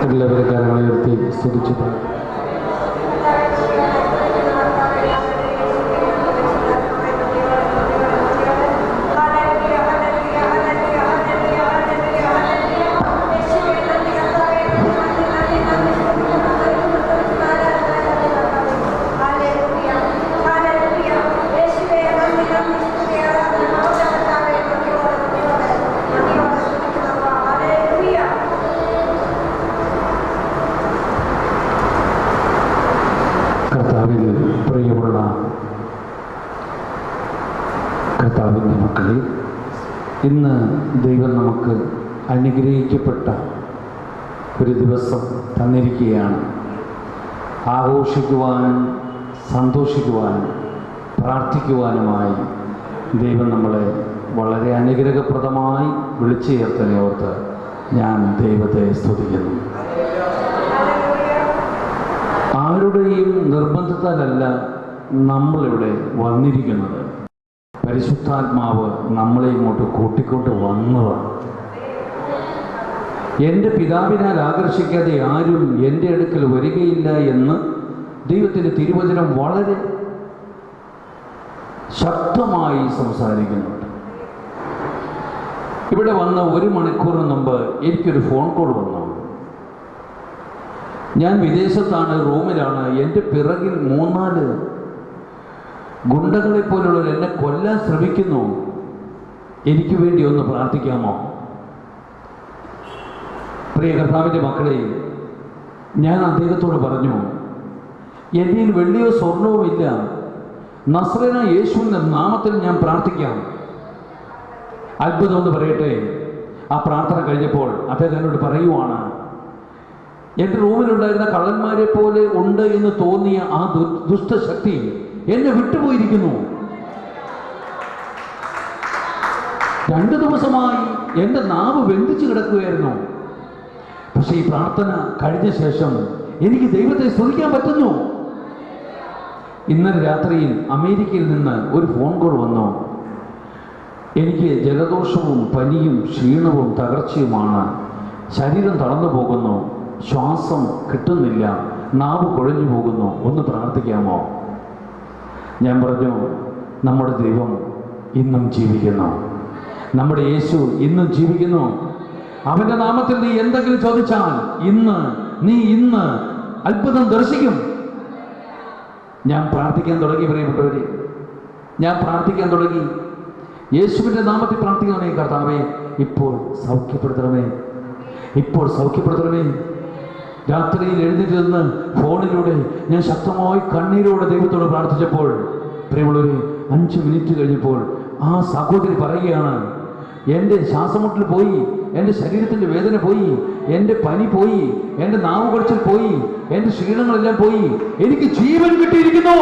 എല്ലാവരും കരങ്ങളെ ഉയർത്തി സ്തുതിച്ചു. പ്രിയമുള്ള കർത്താവിൻ്റെ മക്കളെ, ഇന്ന് ദൈവം നമുക്ക് അനുഗ്രഹിക്കപ്പെട്ട ഒരു ദിവസം തന്നിരിക്കുകയാണ്. ആഘോഷിക്കുവാനും സന്തോഷിക്കുവാനും പ്രാർത്ഥിക്കുവാനുമായി ദൈവം നമ്മളെ വളരെ അനുഗ്രഹപ്രദമായി വിളിച്ചു ചേർത്തതിനെ ഓർത്ത് ഞാൻ ദൈവത്തെ സ്തുതിക്കുന്നു. ആരുടെയും നിർബന്ധത്താലല്ല നമ്മളിവിടെ വന്നിരിക്കുന്നത്. പരിശുദ്ധാത്മാവ് നമ്മളെ ഇങ്ങോട്ട് കൂട്ടിക്കൊണ്ട് വന്നതാണ്. എൻ്റെ പിതാവിനാൽ ആകർഷിക്കാതെ ആരും എൻ്റെ അടുക്കൽ വരികയില്ല എന്ന് ദൈവത്തിൻ്റെ തിരുവചനം വളരെ ശക്തമായി സംസാരിക്കുന്നുണ്ട്. ഇവിടെ വന്ന 1 മണിക്കൂറിന് മുമ്പ് എനിക്കൊരു ഫോൺ കോൾ വന്നു. ഞാൻ വിദേശത്താണ്, റൂമിലാണ്. എൻ്റെ പിറകിൽ 3-4 ഗുണ്ടകളെ പോലുള്ളവർ എന്നെ കൊല്ലാൻ ശ്രമിക്കുന്നു. എനിക്ക് വേണ്ടി ഒന്ന് പ്രാർത്ഥിക്കാമോ? പ്രിയ കർത്താവിൻ്റെ മക്കളെ, ഞാൻ അദ്ദേഹത്തോട് പറഞ്ഞു, എൻ്റെ വെള്ളിയോ സ്വർണവും ഇല്ല, നസ്രേനായ യേശുവിൻ്റെ നാമത്തിൽ ഞാൻ പ്രാർത്ഥിക്കാം. അത്ഭുതം എന്ന് പറയട്ടെ, ആ പ്രാർത്ഥന കഴിഞ്ഞപ്പോൾ അദ്ദേഹം എന്നോട് പറയുവാണ്, എൻ്റെ റൂമിലുണ്ടായിരുന്ന കള്ളന്മാരെ പോലെ ഉണ്ട് എന്ന് തോന്നിയ ആ ദുഷ്ടശക്തി എന്നെ വിട്ടുപോയിരിക്കുന്നു. 2 ദിവസമായി എൻ്റെ നാവ് ബന്ധിച്ചു കിടക്കുകയായിരുന്നു. പക്ഷെ ഈ പ്രാർത്ഥന കഴിഞ്ഞ ശേഷം എനിക്ക് ദൈവത്തെ സ്തുതിക്കാൻ പറ്റുന്നു. ഇന്നലെ രാത്രിയിൽ അമേരിക്കയിൽ നിന്ന് ഒരു ഫോൺ കോൾ വന്നു. എനിക്ക് ജലദോഷവും പനിയും ക്ഷീണവും തകർച്ചയുമാണ്. ശരീരം തളർന്നു പോകുന്നു, ശ്വാസം കിട്ടുന്നില്ല, നാവ് കുഴഞ്ഞു പോകുന്നു, ഒന്ന് പ്രാർത്ഥിക്കാമോ? ഞാൻ പറഞ്ഞു, നമ്മുടെ ദൈവം ഇന്നും ജീവിക്കുന്നു, നമ്മുടെ യേശു ഇന്നും ജീവിക്കുന്നു. അവൻ്റെ നാമത്തിൽ നീ എന്തെങ്കിലും ചോദിച്ചാൽ നീ ഇന്ന് അത്ഭുതം ദർശിക്കും. ഞാൻ പ്രാർത്ഥിക്കാൻ തുടങ്ങി. പ്രിയപ്പെട്ടവരെ, ഞാൻ പ്രാർത്ഥിക്കാൻ തുടങ്ങി. യേശുവിൻ്റെ നാമത്തിൽ പ്രാർത്ഥിക്കണമേ. കർത്താവേ, ഇപ്പോൾ സൗഖ്യപ്പെടുത്തണമേ, ഇപ്പോൾ സൗഖ്യപ്പെടുത്തണമേ. രാത്രിയിൽ എഴുന്നേറ്റ് നിന്ന് ഫോണിലൂടെ ഞാൻ ശക്തമായി കണ്ണീരോടെ ദൈവത്തോട് പ്രാർത്ഥിച്ചപ്പോൾ, പ്രിയമുള്ളവരെ, 5 മിനിറ്റ് കഴിഞ്ഞപ്പോൾ ആ സഹോദരി പറയുകയാണ്, എൻ്റെ ശ്വാസമുട്ടൽ പോയി, എൻ്റെ ശരീരത്തിൻ്റെ വേദന പോയി, എൻ്റെ പനി പോയി, എൻ്റെ നാവ് കുഴച്ചിൽ പോയി, എൻ്റെ ക്ഷീണങ്ങളെല്ലാം പോയി, എനിക്ക് ജീവൻ കിട്ടിയിരിക്കുന്നു.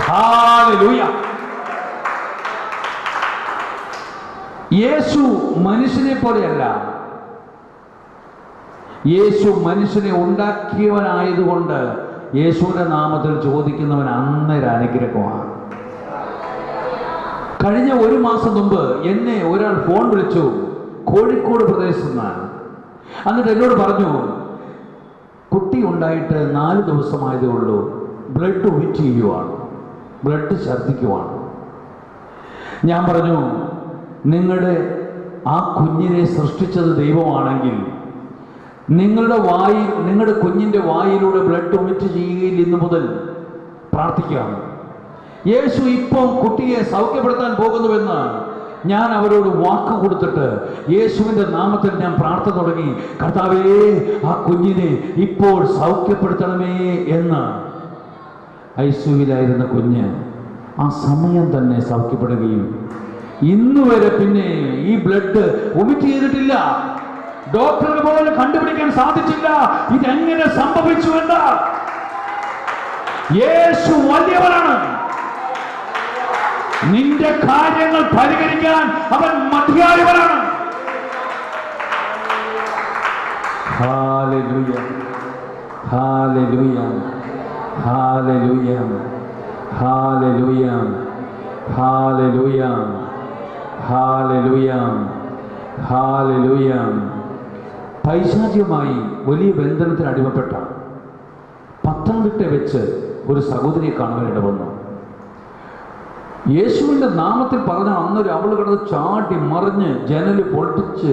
ഹല്ലേലൂയ. യേശു മനുഷ്യനെ പോലെയല്ല. യേശു മനുഷ്യനെ ഉണ്ടാക്കിയവനായതുകൊണ്ട് യേശുവിൻ്റെ നാമത്തിൽ ചോദിക്കുന്നവൻ അന്നേരം അനുഗ്രഹമാണ്. കഴിഞ്ഞ 1 മാസം മുമ്പ് എന്നെ ഒരാൾ ഫോൺ വിളിച്ചു, കോഴിക്കോട് പ്രദേശത്ത് നിന്നാണ്. എന്നിട്ട് എന്നോട് പറഞ്ഞു, കുട്ടി ഉണ്ടായിട്ട് 4 ദിവസമായതേ ഉള്ളൂ, ബ്ലഡ് വൊമിറ്റ് ചെയ്യുവാണ്, ബ്ലഡ് ഛർദ്ദിക്കുവാണ്. ഞാൻ പറഞ്ഞു, നിങ്ങളുടെ ആ കുഞ്ഞിനെ സൃഷ്ടിച്ചത് ദൈവമാണെങ്കിൽ നിങ്ങളുടെ കുഞ്ഞിൻ്റെ വായിലൂടെ ബ്ലഡ് വൊമിറ്റ് ചെയ്യുകയിൽ ഇന്നു മുതൽ പ്രാർത്ഥിക്കാം. യേശു ഇപ്പം കുട്ടിയെ സൗഖ്യപ്പെടുത്താൻ പോകുന്നുവെന്ന് ഞാൻ അവരോട് വാക്ക് കൊടുത്തിട്ട് യേശുവിൻ്റെ നാമത്തിൽ ഞാൻ പ്രാർത്ഥന തുടങ്ങി. കർത്താവേ, ആ കുഞ്ഞിനെ ഇപ്പോൾ സൗഖ്യപ്പെടുത്തണമേ എന്ന്. ഐസിയുവിലായിരുന്ന കുഞ്ഞ് ആ സമയം തന്നെ സൗഖ്യപ്പെടുകയും ഇന്നുവരെ പിന്നെ ഈ ബ്ലഡ് വൊമിറ്റ് ചെയ്തിട്ടില്ല. ഡോക്ടർക്ക് പോലും കണ്ടുപിടിക്കാൻ സാധിച്ചില്ല ഇതെങ്ങനെ സംഭവിച്ചു എന്ന്. യേശു വലിയവനാണ്. നിന്റെ കാര്യങ്ങൾ പരിഹരിക്കാൻ അവൻ മതിയായവനാണ്. Hallelujah, hallelujah, hallelujah, hallelujah, hallelujah, hallelujah, hallelujah. പൈശാചികമായി വലിയ ബന്ധനത്തിന് അടിമപ്പെട്ട പത്തനംതിട്ട വെച്ച് ഒരു സഹോദരിയെ കാണുവാനിട വന്നു. യേശുവിൻ്റെ നാമത്തിൽ പറഞ്ഞ അന്നൊരു അവൾ കിടന്ന് ചാടി മറിഞ്ഞ് ജനല് പൊട്ടിച്ച്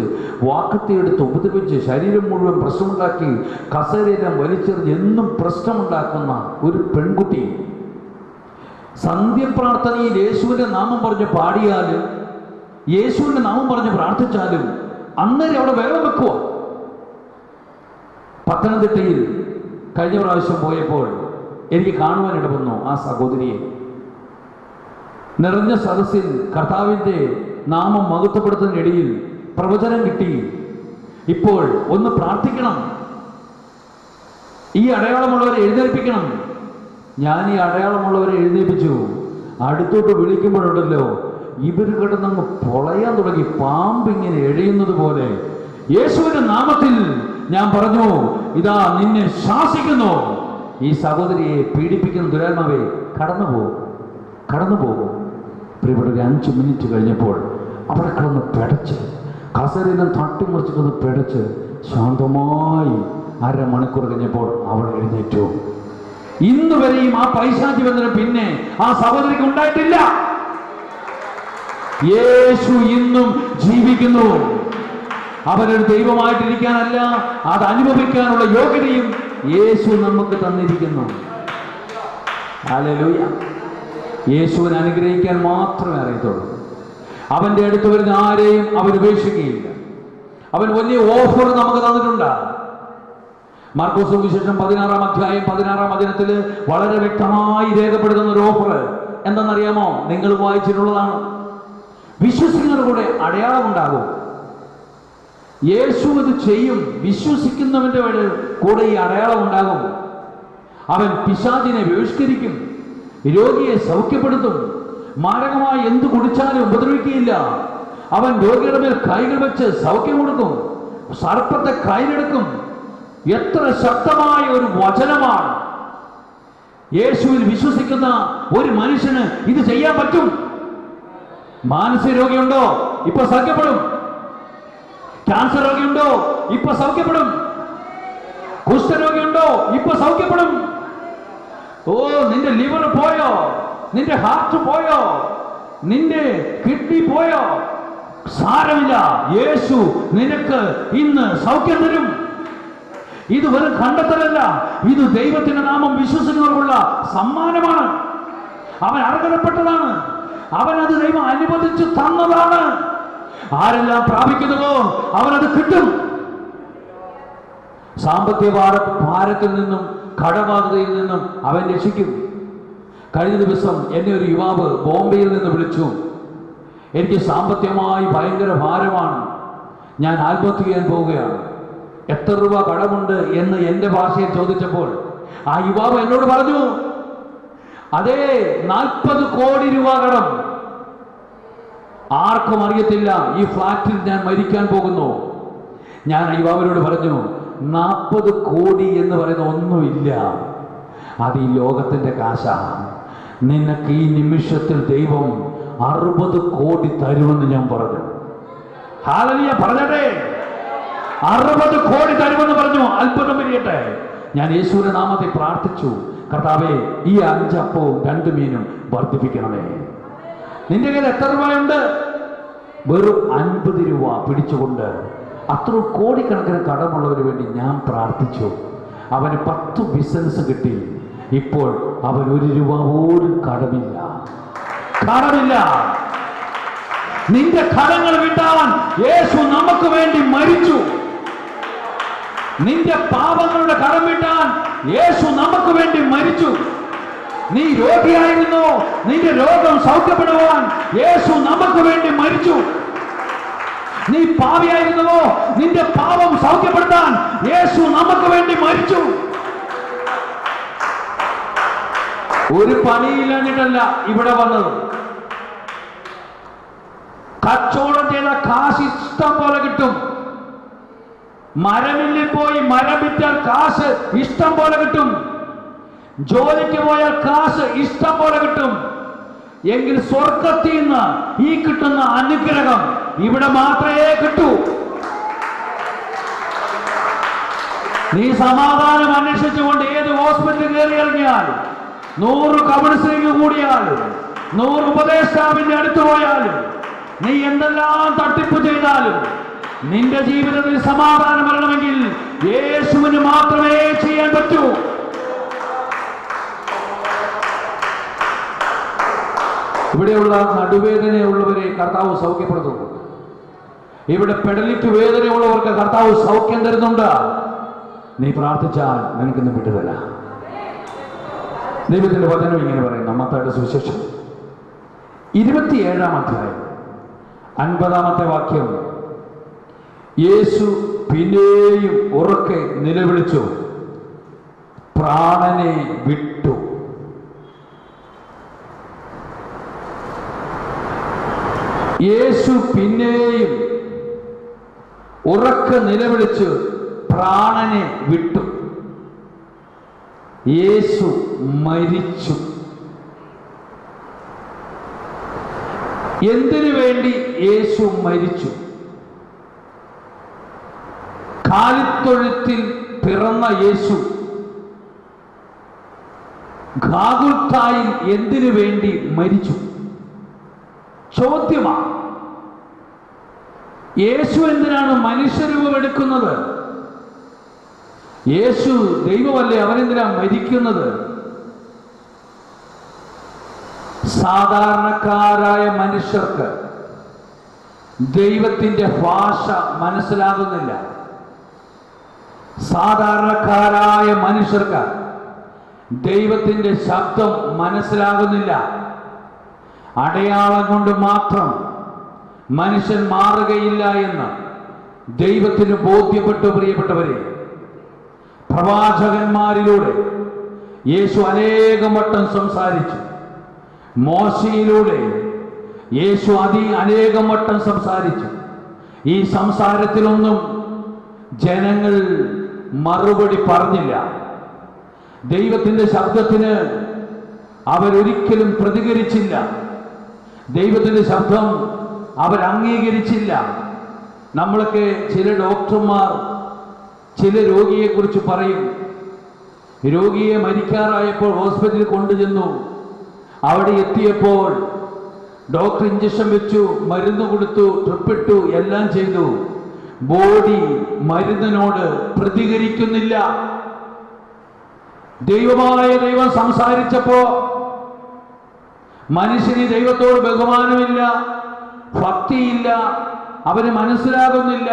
വാക്കത്തിയെടുത്ത് ഉപദ്രവിച്ച് ശരീരം മുഴുവൻ പ്രശ്നമുണ്ടാക്കി കസേരയെല്ലാം വലിച്ചെറിഞ്ഞ് എന്നും പ്രശ്നമുണ്ടാക്കുന്ന ഒരു പെൺകുട്ടി സന്ധ്യപ്രാർത്ഥനയിൽ യേശുവിൻ്റെ നാമം പറഞ്ഞ് പാടിയാലും യേശുവിൻ്റെ നാമം പറഞ്ഞ് പ്രാർത്ഥിച്ചാലും അന്നേരം അവിടെ വെള്ളം വെക്കുക. പത്തനംതിട്ടയിൽ കഴിഞ്ഞ പ്രാവശ്യം പോയപ്പോൾ എനിക്ക് കാണുവാനിട വന്നു ആ സഹോദരിയെ. നിറഞ്ഞ സദസ്സിൽ കർത്താവിൻ്റെ നാമം മഹത്വപ്പെടുത്തുന്നതിനിടയിൽ പ്രവചനം കിട്ടി. ഇപ്പോൾ ഒന്ന് പ്രാർത്ഥിക്കണം, ഈ അടയാളമുള്ളവരെ എഴുന്നേൽപ്പിക്കണം. ഞാൻ ഈ അടയാളമുള്ളവരെ എഴുന്നേൽപ്പിച്ചു. അടുത്തോട്ട് വിളിക്കുമ്പോഴുണ്ടല്ലോ ഇവർ കിടന്നങ്ങ് പൊളയാൻ തുടങ്ങി, പാമ്പിങ്ങനെ എഴയുന്നത് പോലെ. യേശുവിന്റെ നാമത്തിൽ ഞാൻ പറഞ്ഞു, ഇതാ നിന്നെ ശാസിക്കുന്നു. ഈ സഹോദരിയെ പീഡിപ്പിക്കുന്ന ദുരാത്മാവേ കടന്നു പോകും. പ്രിയപ്പെട്ട, ഒരു 5 മിനിറ്റ് കഴിഞ്ഞപ്പോൾ അവിടെ കിടന്ന് പിടച്ച് കസേരയെല്ലാം തട്ടിമറിച്ചിട്ടൊന്ന് പിടച്ച് ശാന്തമായി അരമണിക്കൂർ കഴിഞ്ഞപ്പോൾ അവൾ എഴുന്നേറ്റു. ഇന്ന് വരെയും ആ പൈശാചി ബന്ധനം പിന്നെ ആ സഹോദരിക്ക് ഉണ്ടായിട്ടില്ല. യേശു ഇന്നും ജീവിക്കുന്നു. അവരൊരു ദൈവമായിട്ടിരിക്കാനല്ല, അത് അനുഭവിക്കാനുള്ള യോഗ്യതയും യേശു നമുക്ക് തന്നിരിക്കുന്നു. ഹല്ലേലൂയ. യേശുവിനെ അനുഗ്രഹിക്കാൻ മാത്രമേ അറിയത്തുള്ളൂ. അവൻ്റെ അടുത്ത് വരുന്ന ആരെയും അവൻ ഉപേക്ഷിക്കുകയില്ല. അവൻ വലിയ ഓഫർ നമുക്ക് തന്നിട്ടുണ്ട്. മാർക്കോസ് സുവിശേഷം 16-ാം അധ്യായം 16-ാം വചനത്തിൽ വളരെ വ്യക്തമായി രേഖപ്പെടുത്തുന്ന ഒരു ഓഫർ എന്താണെന്നറിയാമോ? നിങ്ങൾ വായിച്ചിട്ടുള്ളതാണ്. വിശ്വസിക്കുന്നവരുടെ കൂടെ അടയാളമുണ്ടാകും. യേശു ഇത് ചെയ്യും. വിശ്വസിക്കുന്നവന്റെ കൂടെ ഈ അടയാളം ഉണ്ടാകും. അവൻ പിശാചിനെ ബഹിഷ്കരിക്കും, രോഗിയെ സൗഖ്യപ്പെടുത്തും, മാരകമായി എന്ത് കുടിച്ചാലും ഉപദ്രവിക്കുകയില്ല. അവൻ രോഗിയുടെ മേൽ കൈകൾ വെച്ച് സൗഖ്യം കൊടുക്കും, സർപ്പത്തെ കയ്യിലെടുക്കും. എത്ര ശക്തമായ ഒരു വചനമാണ്! യേശുവിൽ വിശ്വസിക്കുന്ന ഒരു മനുഷ്യന് ഇത് ചെയ്യാൻ പറ്റും. മാനസിക രോഗിയുണ്ടോ? ഇപ്പൊ സൗഖ്യപ്പെടും. ക്യാൻസർ രോഗിയുണ്ടോ? ഇപ്പൊ സൗഖ്യപ്പെടും. കുഷ്ഠരോഗിയുണ്ടോ? ഇപ്പൊ സൗഖ്യപ്പെടും. ഓ, നിന്റെ ലിവർ പോയോ? നിന്റെ ഹാർട്ട് പോയോ? നിന്റെ കിഡ്നി പോയോ? സാരമില്ല, യേശു നിനക്ക് ഇന്ന് സൗഖ്യം തരും. ഇത് വെറും കണ്ടെത്തലല്ല, ഇത് ദൈവത്തിന്റെ നാമം വിശ്വസിക്കുന്നവർക്കുള്ള സമ്മാനമാണ്. അവൻ അർഹതപ്പെട്ടതാണ്. അവനത് ദൈവം അനുവദിച്ചു തന്നതാണ്. ആരെല്ലാം പ്രാപിക്കുന്നുവോ അവനത് കിട്ടും. സാമ്പത്തിക ഭാരത്തിൽ നിന്നും കടബാധ്യതയിൽ നിന്നും അവൻ രക്ഷിക്കും. കഴിഞ്ഞ ദിവസം എന്നെ ഒരു യുവാവ് ബോംബെയിൽ നിന്ന് വിളിച്ചു. എനിക്ക് സാമ്പത്തികമായി ഭയങ്കര ഭാരമാണ്, ഞാൻ ആത്മഹത്യ ചെയ്യാൻ പോവുകയാണ്, എത്ര രൂപ കടമുണ്ട് എന്ന് എൻ്റെ ഭാഷയിൽ ചോദിച്ചപ്പോൾ ആ യുവാവ് എന്നോട് പറഞ്ഞു, അതേ 40 കോടി രൂപ കടം. ആർക്കും അറിയത്തില്ല ഈ ഫ്ലാറ്റിൽ ഞാൻ മരിക്കാൻ പോകുന്നു. ഞാൻ യുവാവിനോട് പറഞ്ഞു, 40 കോടി എന്ന് പറയുന്ന ഒന്നുമില്ല, അത് ഈ ലോകത്തിന്റെ കാശാണ്. നിനക്ക് ഈ നിമിഷത്തിൽ ദൈവം 60 കോടി തരുമെന്ന് ഞാൻ പറഞ്ഞു. ഹല്ലേലൂയ പറഞ്ഞട്ടെ. 60 കോടി തരുമെന്ന് പറഞ്ഞു. അത്ഭുതം വരികട്ടെ. ഞാൻ യേശുവിന്റെ നാമത്തിൽ പ്രാർത്ഥിച്ചു, കർത്താവേ, ഈ 5 അപ്പവും 2 മീനും വർദ്ധിപ്പിക്കണമേ. നിന്റെ കയ്യിൽ എത്ര രൂപയുണ്ട്? വെറും 50 രൂപ പിടിച്ചുകൊണ്ട് അത്ര കോടിക്കണക്കിന് കടമുള്ളവന് വേണ്ടി ഞാൻ പ്രാർത്ഥിച്ചു. അവന് 10 ബിസിനസ് കിട്ടി. ഇപ്പോൾ അവൻ 1 രൂപ പോലും കടമില്ല. നിന്റെ കടങ്ങൾ വിട്ടാൻ യേശു നമുക്ക് വേണ്ടി മരിച്ചു. നിന്റെ പാപങ്ങളുടെ കടം വിട്ടാൻ യേശു നമുക്ക് വേണ്ടി മരിച്ചു. നീ രോഗിയായിരുന്നു, നിന്റെ രോഗം സൗഖ്യപ്പെടുവാൻ യേശു നമുക്ക് വേണ്ടി മരിച്ചു. നീ പാപിയായിരുന്നുവോ, നിന്റെ പാപം സൗഖ്യപ്പെടുത്താൻ യേശു നമുക്ക് വേണ്ടി മരിച്ചു. ഒരു പണിയില്ലാഞ്ഞിട്ടല്ല ഇവിടെ വന്നത്. കച്ചവടം ചെയ്ത കാശ് ഇഷ്ടം പോലെ കിട്ടും. മരമില്ലിൽ പോയി മരം വിറ്റാൽ കാശ് ഇഷ്ടം പോലെ കിട്ടും. ജോലിക്ക് പോയാൽ കാശ് ഇഷ്ടം പോലെ കിട്ടും. എങ്കിൽ സ്വർഗത്തിൽ നിന്ന് ഈ കിട്ടുന്ന അനുഗ്രഹം ഇവിടെ മാത്രമേ കിട്ടൂ. നീ സമാധാനം അന്വേഷിച്ചുകൊണ്ട് ഏത് ഹോസ്പിറ്റലിൽ കയറി ഇറങ്ങിയാലും, 100 കൗൺസിലിംഗ് കൂടിയാലും, 100 ഉപദേഷ്ടാവിന്റെ അടുത്ത് പോയാലും, നീ എന്തെല്ലാം തട്ടിപ്പ് ചെയ്താലും, നിന്റെ ജീവിതത്തിൽ സമാധാനം വരണമെങ്കിൽ യേശുവിന് മാത്രമേ ചെയ്യാൻ പറ്റൂ. ഇവിടെയുള്ള നടുവേദനയുള്ളവരെ കർത്താവ് സൗഖ്യപ്പെടുത്തുന്നു. ഇവിടെ പെടലിക്ക് വേദനയുള്ളവർക്ക് കർത്താവ് സൗഖ്യം തരുന്നുണ്ട്. നീ പ്രാർത്ഥിച്ചാൽ നിനക്കിന്ന് വിട്ടുതരാം. ദൈവത്തിന്റെ വചനം ഇങ്ങനെ പറയുന്നു. മത്തായിയുടെ സുവിശേഷം 27-ാം അധ്യായം 50-ാമത്തെ വാക്യം. യേശു പിന്നെയും ഉറക്കെ നിലവിളിച്ചു, പ്രാണനെ വിട്ടു. യേശു പിന്നെയും ഉറക്കെ നിലവിളിച്ചു പ്രാണനെ വിട്ടു. യേശു മരിച്ചു. എന്തിനു വേണ്ടി യേശു മരിച്ചു? കാലിത്തൊഴുത്തിൽ പിറന്ന യേശു ഗാഗുൽത്തായിൽ എന്തിനു വേണ്ടി മരിച്ചു? ചോദ്യമാണ്. യേശു എന്തിനാണ് മനുഷ്യരൂപം എടുക്കുന്നത്? യേശു ദൈവമല്ലേ, അവനെന്തിനാ മരിക്കുന്നത്? സാധാരണക്കാരായ മനുഷ്യർക്ക് ദൈവത്തിന്റെ ഭാഷ മനസ്സിലാകുന്നില്ല. സാധാരണക്കാരായ മനുഷ്യർക്ക് ദൈവത്തിന്റെ ശബ്ദം മനസ്സിലാകുന്നില്ല. അടയാളം കൊണ്ട് മാത്രം മനുഷ്യൻ മാറുകയില്ല എന്ന് ദൈവത്തിന് ബോധ്യപ്പെട്ടു. പ്രിയപ്പെട്ടവരെ, പ്രവാചകന്മാരിലൂടെ യേശു അനേകം വട്ടം സംസാരിച്ചു. മോശയിലൂടെ യേശു അനേകം വട്ടം സംസാരിച്ചു. ഈ സംസാരത്തിലൊന്നും ജനങ്ങൾ മറുപടി പറഞ്ഞില്ല. ദൈവത്തിന്റെ ശബ്ദത്തിന് അവരൊരിക്കലും പ്രതികരിച്ചില്ല. ദൈവത്തിന്റെ ശബ്ദം അവർ അംഗീകരിച്ചില്ല. നമ്മളൊക്കെ ചില ഡോക്ടർമാർ ചില രോഗിയെ കുറിച്ച് പറയും. രോഗിയെ മരിക്കാറായപ്പോൾ ഹോസ്പിറ്റലിൽ കൊണ്ടുചെന്നു. അവിടെ എത്തിയപ്പോൾ ഡോക്ടർ ഇഞ്ചക്ഷൻ വെച്ചു, മരുന്ന് കൊടുത്തു, ട്രിപ്പിട്ടു, എല്ലാം ചെയ്തു. ബോഡി മരുന്നിനോട് പ്രതികരിക്കുന്നില്ല. ദൈവമായ ദൈവം സംസാരിച്ചപ്പോ മനുഷ്യന് ദൈവത്തോട് ബഹുമാനമില്ല, ഭക്തിയില്ല, അവന് മനസ്സിലാകുന്നില്ല.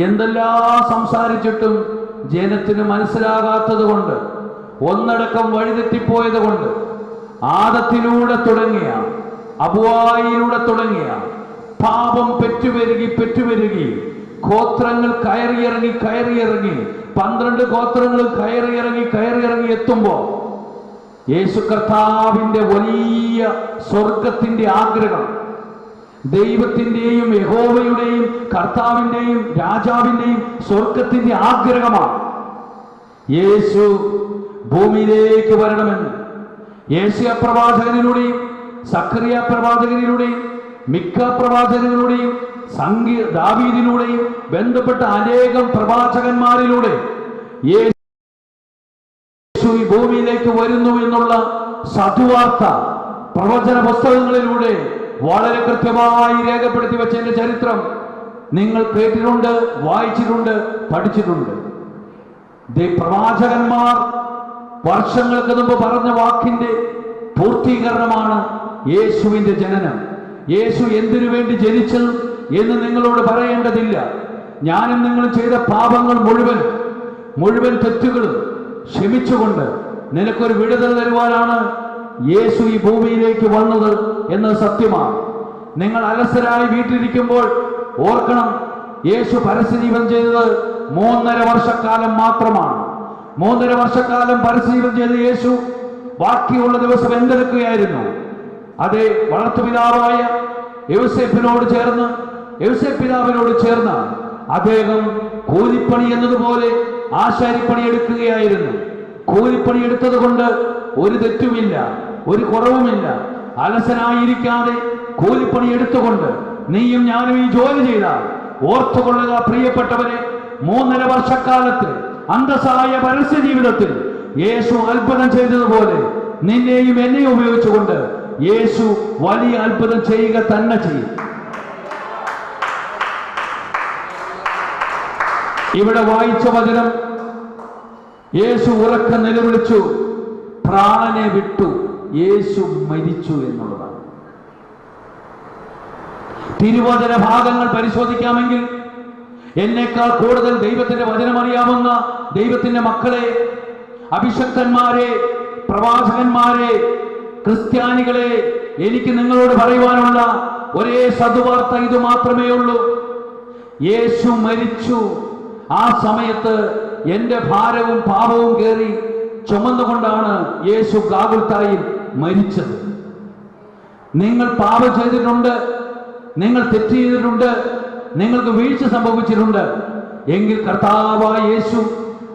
എന്തെല്ലാം സംസാരിച്ചിട്ടും ജനത്തിന് മനസ്സിലാകാത്തത് കൊണ്ട്, ഒന്നടക്കം വഴിതെറ്റിപ്പോയത് കൊണ്ട്, ആദത്തിലൂടെ തുടങ്ങിയ, അബുവായിലൂടെ തുടങ്ങിയ പാപം പെറ്റുപെരുകി ഗോത്രങ്ങൾ കയറിയിറങ്ങി 12 ഗോത്രങ്ങളും കയറിയിറങ്ങി എത്തുമ്പോ യേശു കർത്താവിന്റെ വലിയ സ്വർഗത്തിന്റെ ആഗ്രഹം, ദൈവത്തിന്റെയും യഹോവയുടെയും കർത്താവിന്റെയും രാജാവിന്റെയും സ്വർഗത്തിന്റെ ആഗ്രഹമാണ്. യേശു ഭൂമിയിലേക്ക് വരണമെന്ന് യേശയ്യാ പ്രവാചകനിലൂടെയും സക്കറിയ പ്രവാചകനിലൂടെയും മിക്ക പ്രവാചകനിലൂടെയും ദാവീദിലൂടെയും ബന്ധപ്പെട്ട അനേകം പ്രവാചകന്മാരിലൂടെ യേശു ഈ ഭൂമിയിലേക്ക് വരുന്നു എന്നുള്ള സതുവാർത്ത പ്രവചന പുസ്തകങ്ങളിലൂടെ വളരെ കൃത്യമായി രേഖപ്പെടുത്തി വെച്ചതിന്റെ ചരിത്രം നിങ്ങൾ കേട്ടിട്ടുണ്ട്, വായിച്ചിട്ടുണ്ട്, പഠിച്ചിട്ടുണ്ട്. പ്രവാചകന്മാർ വർഷങ്ങൾക്ക് മുമ്പ് പറഞ്ഞ വാക്കിന്റെ പൂർത്തീകരണമാണ് യേശുവിന്റെ ജനനം. യേശു എന്തിനു വേണ്ടി ജനിച്ചു എന്ന് നിങ്ങളോട് പറയേണ്ടതില്ല. ഞാനും നിങ്ങൾ ചെയ്ത പാപങ്ങൾ മുഴുവൻ തെറ്റുകളും ക്ഷമിച്ചുകൊണ്ട് നിനക്കൊരു വിടുതൽ തരുവാനാണ് യേശു ഈ ഭൂമിയിലേക്ക് വന്നത് എന്നത് സത്യമാണ്. നിങ്ങൾ അലസരായി വീട്ടിലിരിക്കുമ്പോൾ ഓർക്കണം, യേശു പരസ്യജീവൻ ചെയ്തത് 3.5 വർഷക്കാലം മാത്രമാണ്. 3.5 വർഷക്കാലം പരസ്യജീവൻ ചെയ്ത യേശു ബാക്കിയുള്ള ദിവസം എന്തെടുക്കുകയായിരുന്നു? അതേ വളർത്തുപിതാവായ യൗസേപ്പിതാവിനോട് ചേർന്ന് അദ്ദേഹം കൂലിപ്പണി എന്നതുപോലെ ആശാരിപ്പണി എടുക്കുകയായിരുന്നു. കൂലിപ്പണി എടുത്തത് കൊണ്ട് ഒരു തെറ്റുമില്ല, ഒരു കുറവുമില്ല. അലസനായിരിക്കാതെ കൂലിപ്പണി എടുത്തുകൊണ്ട് നീയും ഞാനും ഈ ജോലി ചെയ്താൽ ഓർത്തുകൊള്ളുക പ്രിയപ്പെട്ടവരെ, 3.5 വർഷക്കാലത്ത് അന്തസ്സായ പരസ്യ ജീവിതത്തിൽ യേശു അത്ഭുതം ചെയ്തതുപോലെ നിന്നെയും എന്നെയും ഉപയോഗിച്ചുകൊണ്ട് യേശു വലിയ അത്ഭുതം ചെയ്യുക തന്നെ ചെയ്യും. ഇവിടെ വായിച്ച വചനം, യേശു ഉറക്കെ നിലവിളിച്ചു, പ്രാണനെ വിട്ടു, യേശു മരിച്ചു എന്നുള്ളതാണ്. തിരുവചന ഭാഗങ്ങൾ പരിശോധിക്കാമെങ്കിൽ എന്നേക്കാൾ കൂടുതൽ ദൈവത്തിന്റെ വചനം അറിയാവുന്ന ദൈവത്തിന്റെ മക്കളെ, അഭിഷക്തന്മാരെ, പ്രവാചകന്മാരെ, ക്രിസ്ത്യാനികളെ, എനിക്ക് നിങ്ങളോട് പറയുവാനുള്ള ഒരേ സദ്വാർത്ത ഇത് മാത്രമേ ഉള്ളൂ. യേശു മരിച്ചു. ആ സമയത്ത് എന്റെ ഭാരവും പാപവും കയറി ചുമന്നുകൊണ്ടാണ് യേശു ഗാഗുൽത്തായിൽ മരിച്ചത്. നിങ്ങൾ പാപം ചെയ്തിട്ടുണ്ട്, നിങ്ങൾ തെറ്റ് ചെയ്തിട്ടുണ്ട്, നിങ്ങൾക്ക് വീഴ്ച സംഭവിച്ചിട്ടുണ്ട്. എങ്കിൽ കർത്താവായ യേശു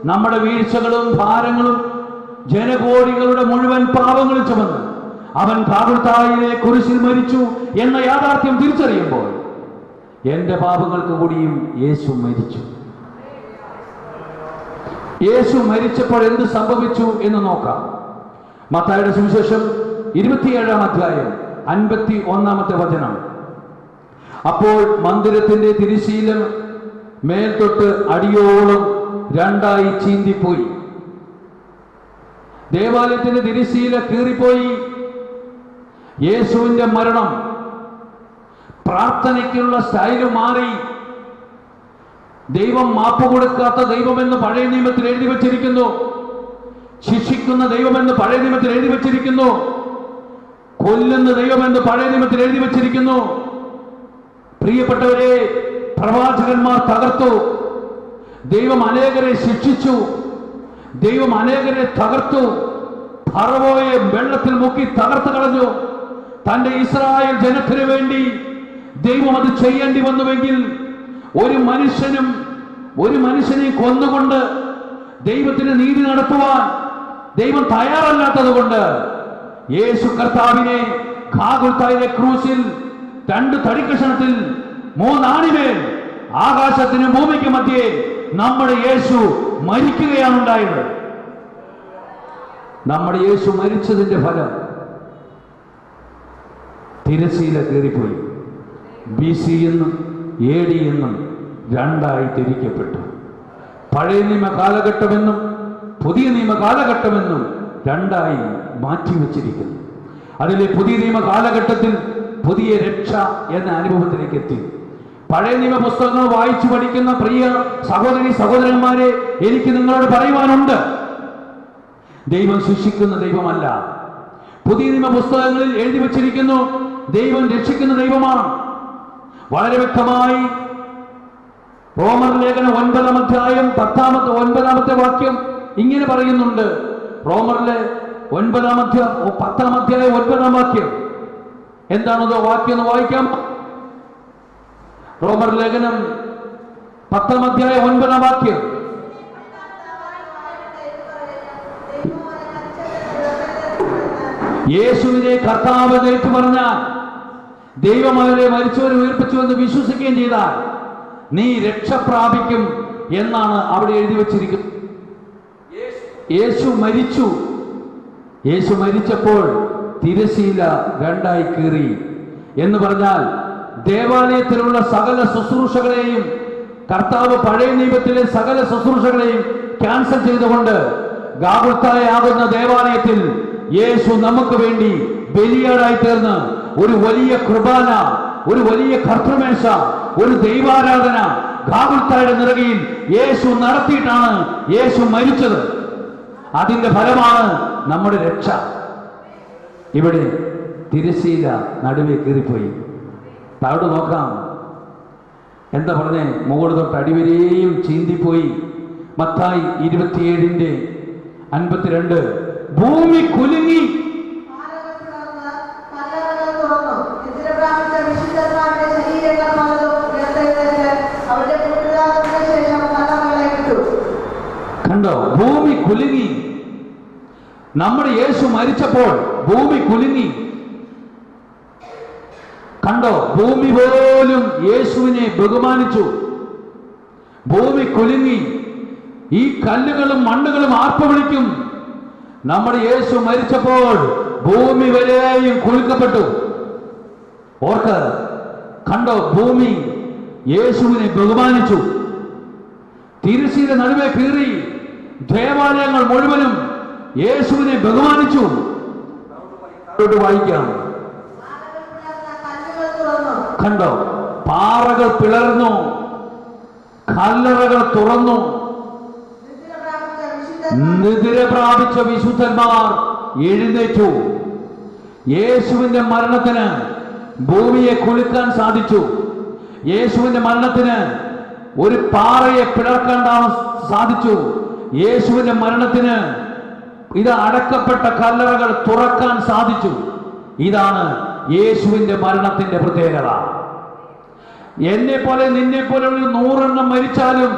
നമ്മുടെ വീഴ്ചകളും ഭാരങ്ങളും ജനകോടികളുടെ മുഴുവൻ പാപങ്ങളും ചുമന്ന് അവൻ ഗാഗുൽത്തായിലെ കുരിശിൽ മരിച്ചു എന്ന യാഥാർത്ഥ്യം തിരിച്ചറിയുമ്പോൾ എന്റെ പാപങ്ങൾക്ക് കൂടിയും യേശു മരിച്ചു. യേശു മരിച്ചപ്പോൾ എന്ത് സംഭവിച്ചു എന്ന് നോക്കാം. മത്തായിയുടെ സുവിശേഷം 27-ാം അധ്യായം 51-ാമത്തെ വചനം. അപ്പോൾ മന്ദിരത്തിന്റെ തിരശ്ശീലം മേൽത്തൊട്ട് അടിയോളം 2ആയി ചീന്തിപ്പോയി. ദേവാലയത്തിന്റെ തിരശ്ശീല കീറിപ്പോയി. യേശുവിന്റെ മരണം, പ്രാർത്ഥനയ്ക്കുള്ള സ്റ്റൈല് മാറി. ദൈവം മാപ്പ് കൊടുക്കാത്ത ദൈവമെന്ന് പഴയ നിയമത്തിൽ എഴുതി വച്ചിരിക്കുന്നു. ശിക്ഷിക്കുന്ന ദൈവമെന്ന് പഴയ നിയമത്തിൽ എഴുതി വച്ചിരിക്കുന്നു. കൊല്ലുന്ന ദൈവമെന്ന് പഴയ നിയമത്തിൽ എഴുതി വച്ചിരിക്കുന്നു. പ്രിയപ്പെട്ടവരെ, പ്രവാചകന്മാർ തകർത്തു. ദൈവം അനേകരെ ശിക്ഷിച്ചു. ദൈവം അനേകരെ തകർത്തു. ഫറവോയെ വെള്ളത്തിൽ മുക്കി തകർത്ത് കളഞ്ഞു. തന്റെ ഇസ്രായേൽ ജനത്തിന് വേണ്ടി ദൈവം അത് ചെയ്യേണ്ടി വന്നുവെങ്കിൽ ഒരു മനുഷ്യനെ കൊന്നുകൊണ്ട് ദൈവത്തിന് നീതി നടത്തുവാൻ ദൈവം തയ്യാറല്ലാത്തത് കൊണ്ട് യേശു കർത്താവിനെ ഗാഗുൽത്തായിലെ ക്രൂശിൽ 2 തടിക്കഷണത്തിൽ 3 ആണിമേൽ ആകാശത്തിനും ഭൂമിക്ക് മധ്യേ നമ്മുടെ യേശു മരിക്കുകയാണ് ഉണ്ടായത്. നമ്മുടെ യേശു മരിച്ചതിന്റെ ഫലം തിരശ്ശീല കീറിപ്പോയി. BC എന്നും AD എന്നും 2ആയി തിരിക്കപ്പെട്ടു. പഴയ നിയമ കാലഘട്ടമെന്നും പുതിയ നിയമ കാലഘട്ടമെന്നും 2ആയി മാറ്റിവെച്ചിരിക്കുന്നു. അതിലെ പുതിയ നിയമ കാലഘട്ടത്തിൽ പുതിയ രക്ഷ എന്ന അനുഭവത്തിലേക്ക് എത്തി. പഴയ നിയമ പുസ്തകങ്ങൾ വായിച്ചു പഠിക്കുന്ന പ്രിയ സഹോദരി സഹോദരന്മാരെ, എനിക്ക് നിങ്ങളോട് പറയുവാനുണ്ട്, ദൈവം ശിക്ഷിക്കുന്ന ദൈവമല്ല. പുതിയ നിയമ പുസ്തകങ്ങളിൽ എഴുതി വച്ചിരിക്കുന്നു, ദൈവം രക്ഷിക്കുന്ന ദൈവമാണ്. വളരെ വ്യക്തമായി റോമർ ലേഖനം 9-ാം അധ്യായം 10-ാമത്തെ വാക്യം ഇങ്ങനെ പറയുന്നുണ്ട്. റോമറിലെ 9-ാം അധ്യായം 10-ാം അധ്യായം 9-ാം വാക്യം എന്താണത്? വാക്യം ഒന്ന് വായിക്കാം. റോമർ ലേഖനം 10-ാം അധ്യായം 9-ാം വാക്യം. യേശുവിനെ കർത്താവ് ഏറ്റു പറഞ്ഞാൽ, ദൈവം അവരെ മരിച്ചവരെ ഉയർപ്പിച്ചു എന്ന് വിശ്വസിക്കുകയും ചെയ്താൽ നീ രക്ഷ പ്രാപിക്കും എന്നാണ് അവിടെ എഴുതി വച്ചിരിക്കുന്നത്. യേശു മരിച്ചു. യേശു മരിച്ചപ്പോൾ തിരശ്ശീല 2ആയി കീറി എന്ന് പറഞ്ഞാൽ ദേവാലയത്തിലുള്ള സകല ശുശ്രൂഷകളെയും കർത്താവ് പഴയ നിയമത്തിലെ സകല ശുശ്രൂഷകളെയും ക്യാൻസൽ ചെയ്തുകൊണ്ട് ഗാഗുൽത്തായാകുന്ന ദേവാലയത്തിൽ യേശു നമുക്ക് വേണ്ടി ബലിയാടായി തീർന്ന് ഒരു വലിയ കുർബാന, ഒരു വലിയ കർത്തൃമേശ, ഒരു ദൈവാരാധന ഗാഗുൽത്തായുടെ നിറകയിൽ യേശു നടത്തിയിട്ടാണ് യേശു മരിച്ചത്. അതിന്റെ ഫലമാണ് നമ്മുടെ രക്ഷ. ഇവിടെ തിരശ്ശീല നടുവേ കീറിപ്പോയി. താഴോട്ട് നോക്കാം. എന്താ പറഞ്ഞേ? മുകളിൽ തൊട്ട് അടിവരെയും ചീന്തിപ്പോയി. മത്തായി 27:52 ഭൂമി കുലുങ്ങി. കണ്ടോ? ഭൂമി കുലുങ്ങി. നമ്മുടെ യേശു മരിച്ചപ്പോൾ ഭൂമി കുലുങ്ങി. കണ്ടോ, ഭൂമി പോലും യേശുവിനെ ബഹുമാനിച്ചു. ഭൂമി കുലുങ്ങി. ഈ കല്ലുകളും മണ്ണുകളും ആർപ്പ് വിളിക്കും. നമ്മുടെ യേശു മരിച്ചപ്പോൾ ഭൂമി വരെയും കുലുക്കപ്പെട്ടു. ഓർക്ക്, കണ്ടോ, ഭൂമി യേശുവിനെ ബഹുമാനിച്ചു. തിരുശീല നടുവെ കീറി ദേവാലയങ്ങൾ മുഴുവനും യേശുവിനെ ബഹുമാനിച്ചു. വായിക്കാം. കണ്ടോ, പാറകൾ പിളർന്നു, കല്ലറകൾ തുറന്നു. നിദ്ര പ്രാപിച്ച വിശുദ്ധന്മാർ എഴുന്നേറ്റു. യേശുവിന്റെ മരണത്തിന് ഭൂമിയെ കുലുക്കാൻ സാധിച്ചു. യേശുവിന്റെ മരണത്തിന് ഒരു പാറയെ പിളർക്കാൻ സാധിച്ചു. യേശുവിന്റെ മരണത്തിന് ഇത് അടക്കപ്പെട്ട കല്ലറകൾ തുറക്കാൻ സാധിച്ചു. ഇതാണ് യേശുവിന്റെ മരണത്തിന്റെ പ്രത്യേകത. എന്നെ പോലെ നിന്നെ പോലെ 100 മരിച്ചാലും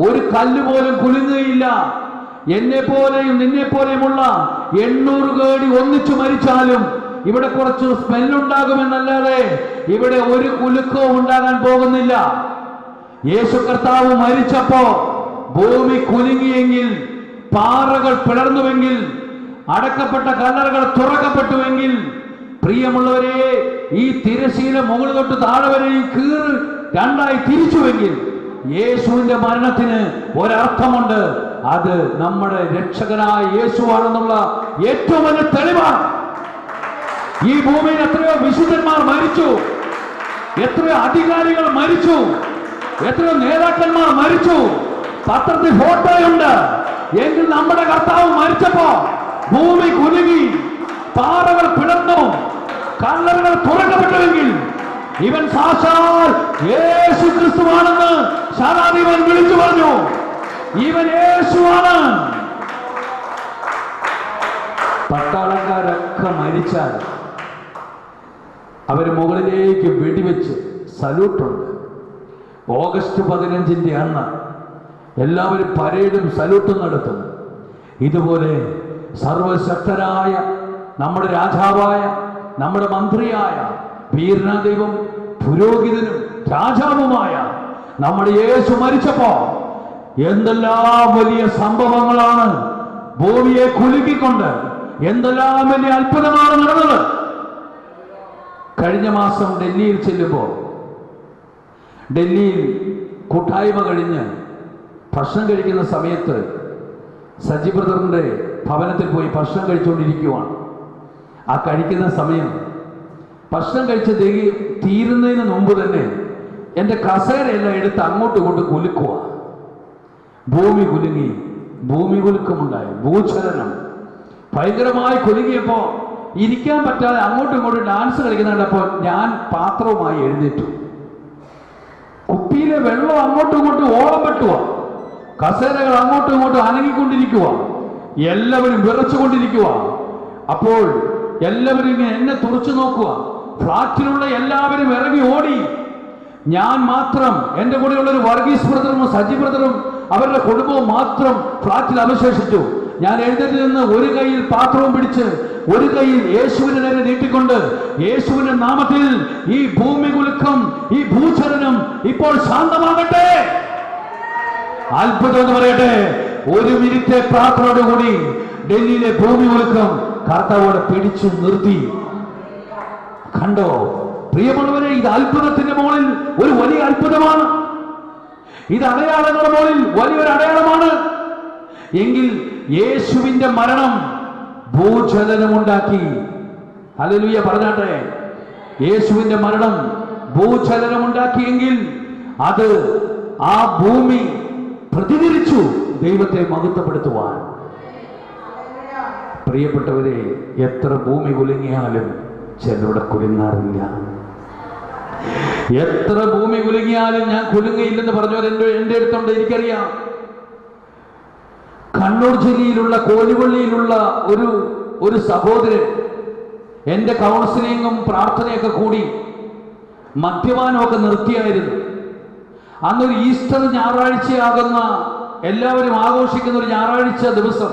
ഒരു കല്ല് പോലും കുലുങ്ങുകയില്ല. എന്നെ പോലെയും നിന്നെ പോലെയുമുള്ള 800 കോടി ഒന്നിച്ചു മരിച്ചാലും ഇവിടെ കുറച്ച് സ്മെല്ലുണ്ടാകുമെന്നല്ലാതെ ഇവിടെ ഒരു കുലുക്കവും ഉണ്ടാകാൻ പോകുന്നില്ല. യേശു കർത്താവ് മരിച്ചപ്പോ ഭൂമി കുലുങ്ങിയെങ്കിൽ, പാറകൾ പിളർന്നുവെങ്കിൽ, അടക്കപ്പെട്ട കല്ലറകൾ തുറക്കപ്പെട്ടുവെങ്കിൽ, പ്രിയമുള്ളവരെ, ഈ തിരശീല മുകളിൽ തൊട്ട് താഴെ വരെയും കീറി രണ്ടായി തിരിച്ചുവെങ്കിൽ യേശുവിന്റെ മരണത്തിന് ഒരർത്ഥമുണ്ട്. അത് നമ്മുടെ രക്ഷകനായ യേശുവാണെന്നുള്ള ഏറ്റവും വലിയ തെളിവാണ്. ഈ ഭൂമിയിൽ എത്രയോ വിശുദ്ധന്മാർ മരിച്ചു, എത്രയോ അധികാരികൾ മരിച്ചു, എത്രയോ നേതാക്കന്മാർ മരിച്ചു. പത്രത്തിൽ ഫോട്ടോയുണ്ട്. എങ്കിൽ നമ്മുടെ കർത്താവ് മരിച്ചപ്പോ ഭൂമി കുലുങ്ങി, പാറകൾ പിളർന്നു, കല്ലറകൾ തുറക്കപ്പെട്ടുവെങ്കിൽ ഇവൻ സാക്ഷാൽ യേശു ക്രിസ്തുവാണെന്ന് ശതാധിപൻ വിളിച്ചു പറഞ്ഞു. ഇവൻ യേശുവാണ്. പട്ടാളക്കാരൊക്കെ മരിച്ചാൽ അവര് മുകളിലേക്ക് വെടിവെച്ച് സല്യൂട്ടുണ്ട്. ഓഗസ്റ്റ് 15 അന്ന് എല്ലാവരും പരേഡും സല്യൂട്ടും നടത്തുന്നു. ഇതുപോലെ സർവശക്തനായ നമ്മുടെ രാജാവായ, നമ്മുടെ മന്ത്രിയായ, വീരനാദൈവം, പുരോഹിതനും രാജാവുമായ നമ്മുടെ യേശു മരിച്ചപ്പോ എന്തെല്ലാം വലിയ സംഭവങ്ങളാണ് ഭൂമിയെ കുലുക്കിക്കൊണ്ട്, എന്തെല്ലാം വലിയ അത്ഭുതമാണ് നടന്നത്. കഴിഞ്ഞ മാസം ഡൽഹിയിൽ ചെല്ലുമ്പോൾ, ഡൽഹിയിൽ കൂട്ടായ്മ കഴിഞ്ഞ് ഭക്ഷണം കഴിക്കുന്ന സമയത്ത് സജി ബ്രദറിന്റെ ഭവനത്തിൽ പോയി ഭക്ഷണം കഴിച്ചുകൊണ്ടിരിക്കുവാണ്. ആ കഴിക്കുന്ന സമയം ഭക്ഷണം കഴിച്ച് തീരുന്നതിന് മുമ്പ് തന്നെ എൻ്റെ കസേരയെല്ലാം എടുത്ത് അങ്ങോട്ടും ഇങ്ങോട്ടും കുലുക്കുക. ഭൂമി കുലുങ്ങി, ഭൂമി കുലുക്കമുണ്ടായി, ഭൂചലനം ഭയങ്കരമായി കുലുങ്ങിയപ്പോ ഇരിക്കാൻ പറ്റാതെ അങ്ങോട്ടും ഇങ്ങോട്ടും ഡാൻസ് കളിക്കുന്നുണ്ടപ്പോൾ ഞാൻ പാത്രവുമായി എഴുന്നേറ്റു. കുപ്പിയിലെ വെള്ളം അങ്ങോട്ടും ഇങ്ങോട്ടും ഓളം വെട്ടുക, കസേരകൾ അങ്ങോട്ടും ഇങ്ങോട്ടും അനങ്ങിക്കൊണ്ടിരിക്കുക, എല്ലാവരും വിറച്ചുകൊണ്ടിരിക്കുക. അപ്പോൾ എല്ലാവരും ഇങ്ങനെ എന്നെ തുറച്ചു നോക്കുക. ഫ്ലാറ്റിലുള്ള എല്ലാവരും ഇറങ്ങി ഓടി. ഞാൻ മാത്രം, എൻ്റെ കൂടെയുള്ള ഒരു വർഗീസ് ബ്രദറും സജി ബ്രദറും അവരുടെ കുടുംബവും മാത്രം ഫ്ലാറ്റിൽ അവശേഷിച്ചു. ഞാൻ എഴുന്നേറ്റ് നിന്ന് ഒരു കൈയിൽ പാത്രവും പിടിച്ച് ഒരു കൈയിൽ യേശുവിനെ നേരെ നീട്ടിക്കൊണ്ട്, യേശുവിന്റെ നാമത്തിൽ ഈ ഭൂമി കുലുക്കം, ഈ ഭൂചലനം ഇപ്പോൾ ശാന്തമാകട്ടെ, അത്ഭുതം എന്ന് പറയട്ടെ. ഒരു മിനിറ്റ് പ്രാർത്ഥനയോടുകൂടി ഡൽഹിയിലെ ഭൂമി കുലുക്കം കർത്താവോടെ പിടിച്ചു നിർത്തി. കണ്ടോ പ്രിയമുള്ളവരെ, ഇത് അത്ഭുതത്തിന്റെ മുകളിൽ ഒരു വലിയ അത്ഭുതമാണ്. ഇത് അടയാളങ്ങളുടെ മുകളിൽ വലിയൊരു അടയാളമാണ്. എങ്കിൽ യേശുവിന്റെ മരണം ഭൂചലനമുണ്ടാക്കി. ഹല്ലേലൂയ പറഞ്ഞാട്ടെ. യേശുവിന്റെ മരണം ഭൂചലനമുണ്ടാക്കിയെങ്കിൽ അത് ആ ഭൂമി പ്രതികരിച്ചു ദൈവത്തെ മഹത്വപ്പെടുത്തുവാൻ. പ്രിയപ്പെട്ടവരെ, എത്ര ഭൂമി കുലുങ്ങിയാലും ചിലരുടെ കുലുങ്ങാറില്ല. എത്ര ഭൂമി കുലുങ്ങിയാലും ഞാൻ കുലുങ്ങയില്ലെന്ന് പറഞ്ഞവർ എൻ്റെ അടുത്തുണ്ട്, എനിക്കറിയാം. കണ്ണൂർ ജില്ലയിലുള്ള കോഴിപ്പള്ളിയിലുള്ള ഒരു സഹോദരൻ എൻ്റെ കൗൺസിലിങ്ങും പ്രാർത്ഥനയൊക്കെ കൂടി മദ്യപാനമൊക്കെ നിർത്തിയായിരുന്നു. അന്നൊരു ഈസ്റ്റർ ഞായറാഴ്ചയാകുന്ന, എല്ലാവരും ആഘോഷിക്കുന്ന ഒരു ഞായറാഴ്ച ദിവസം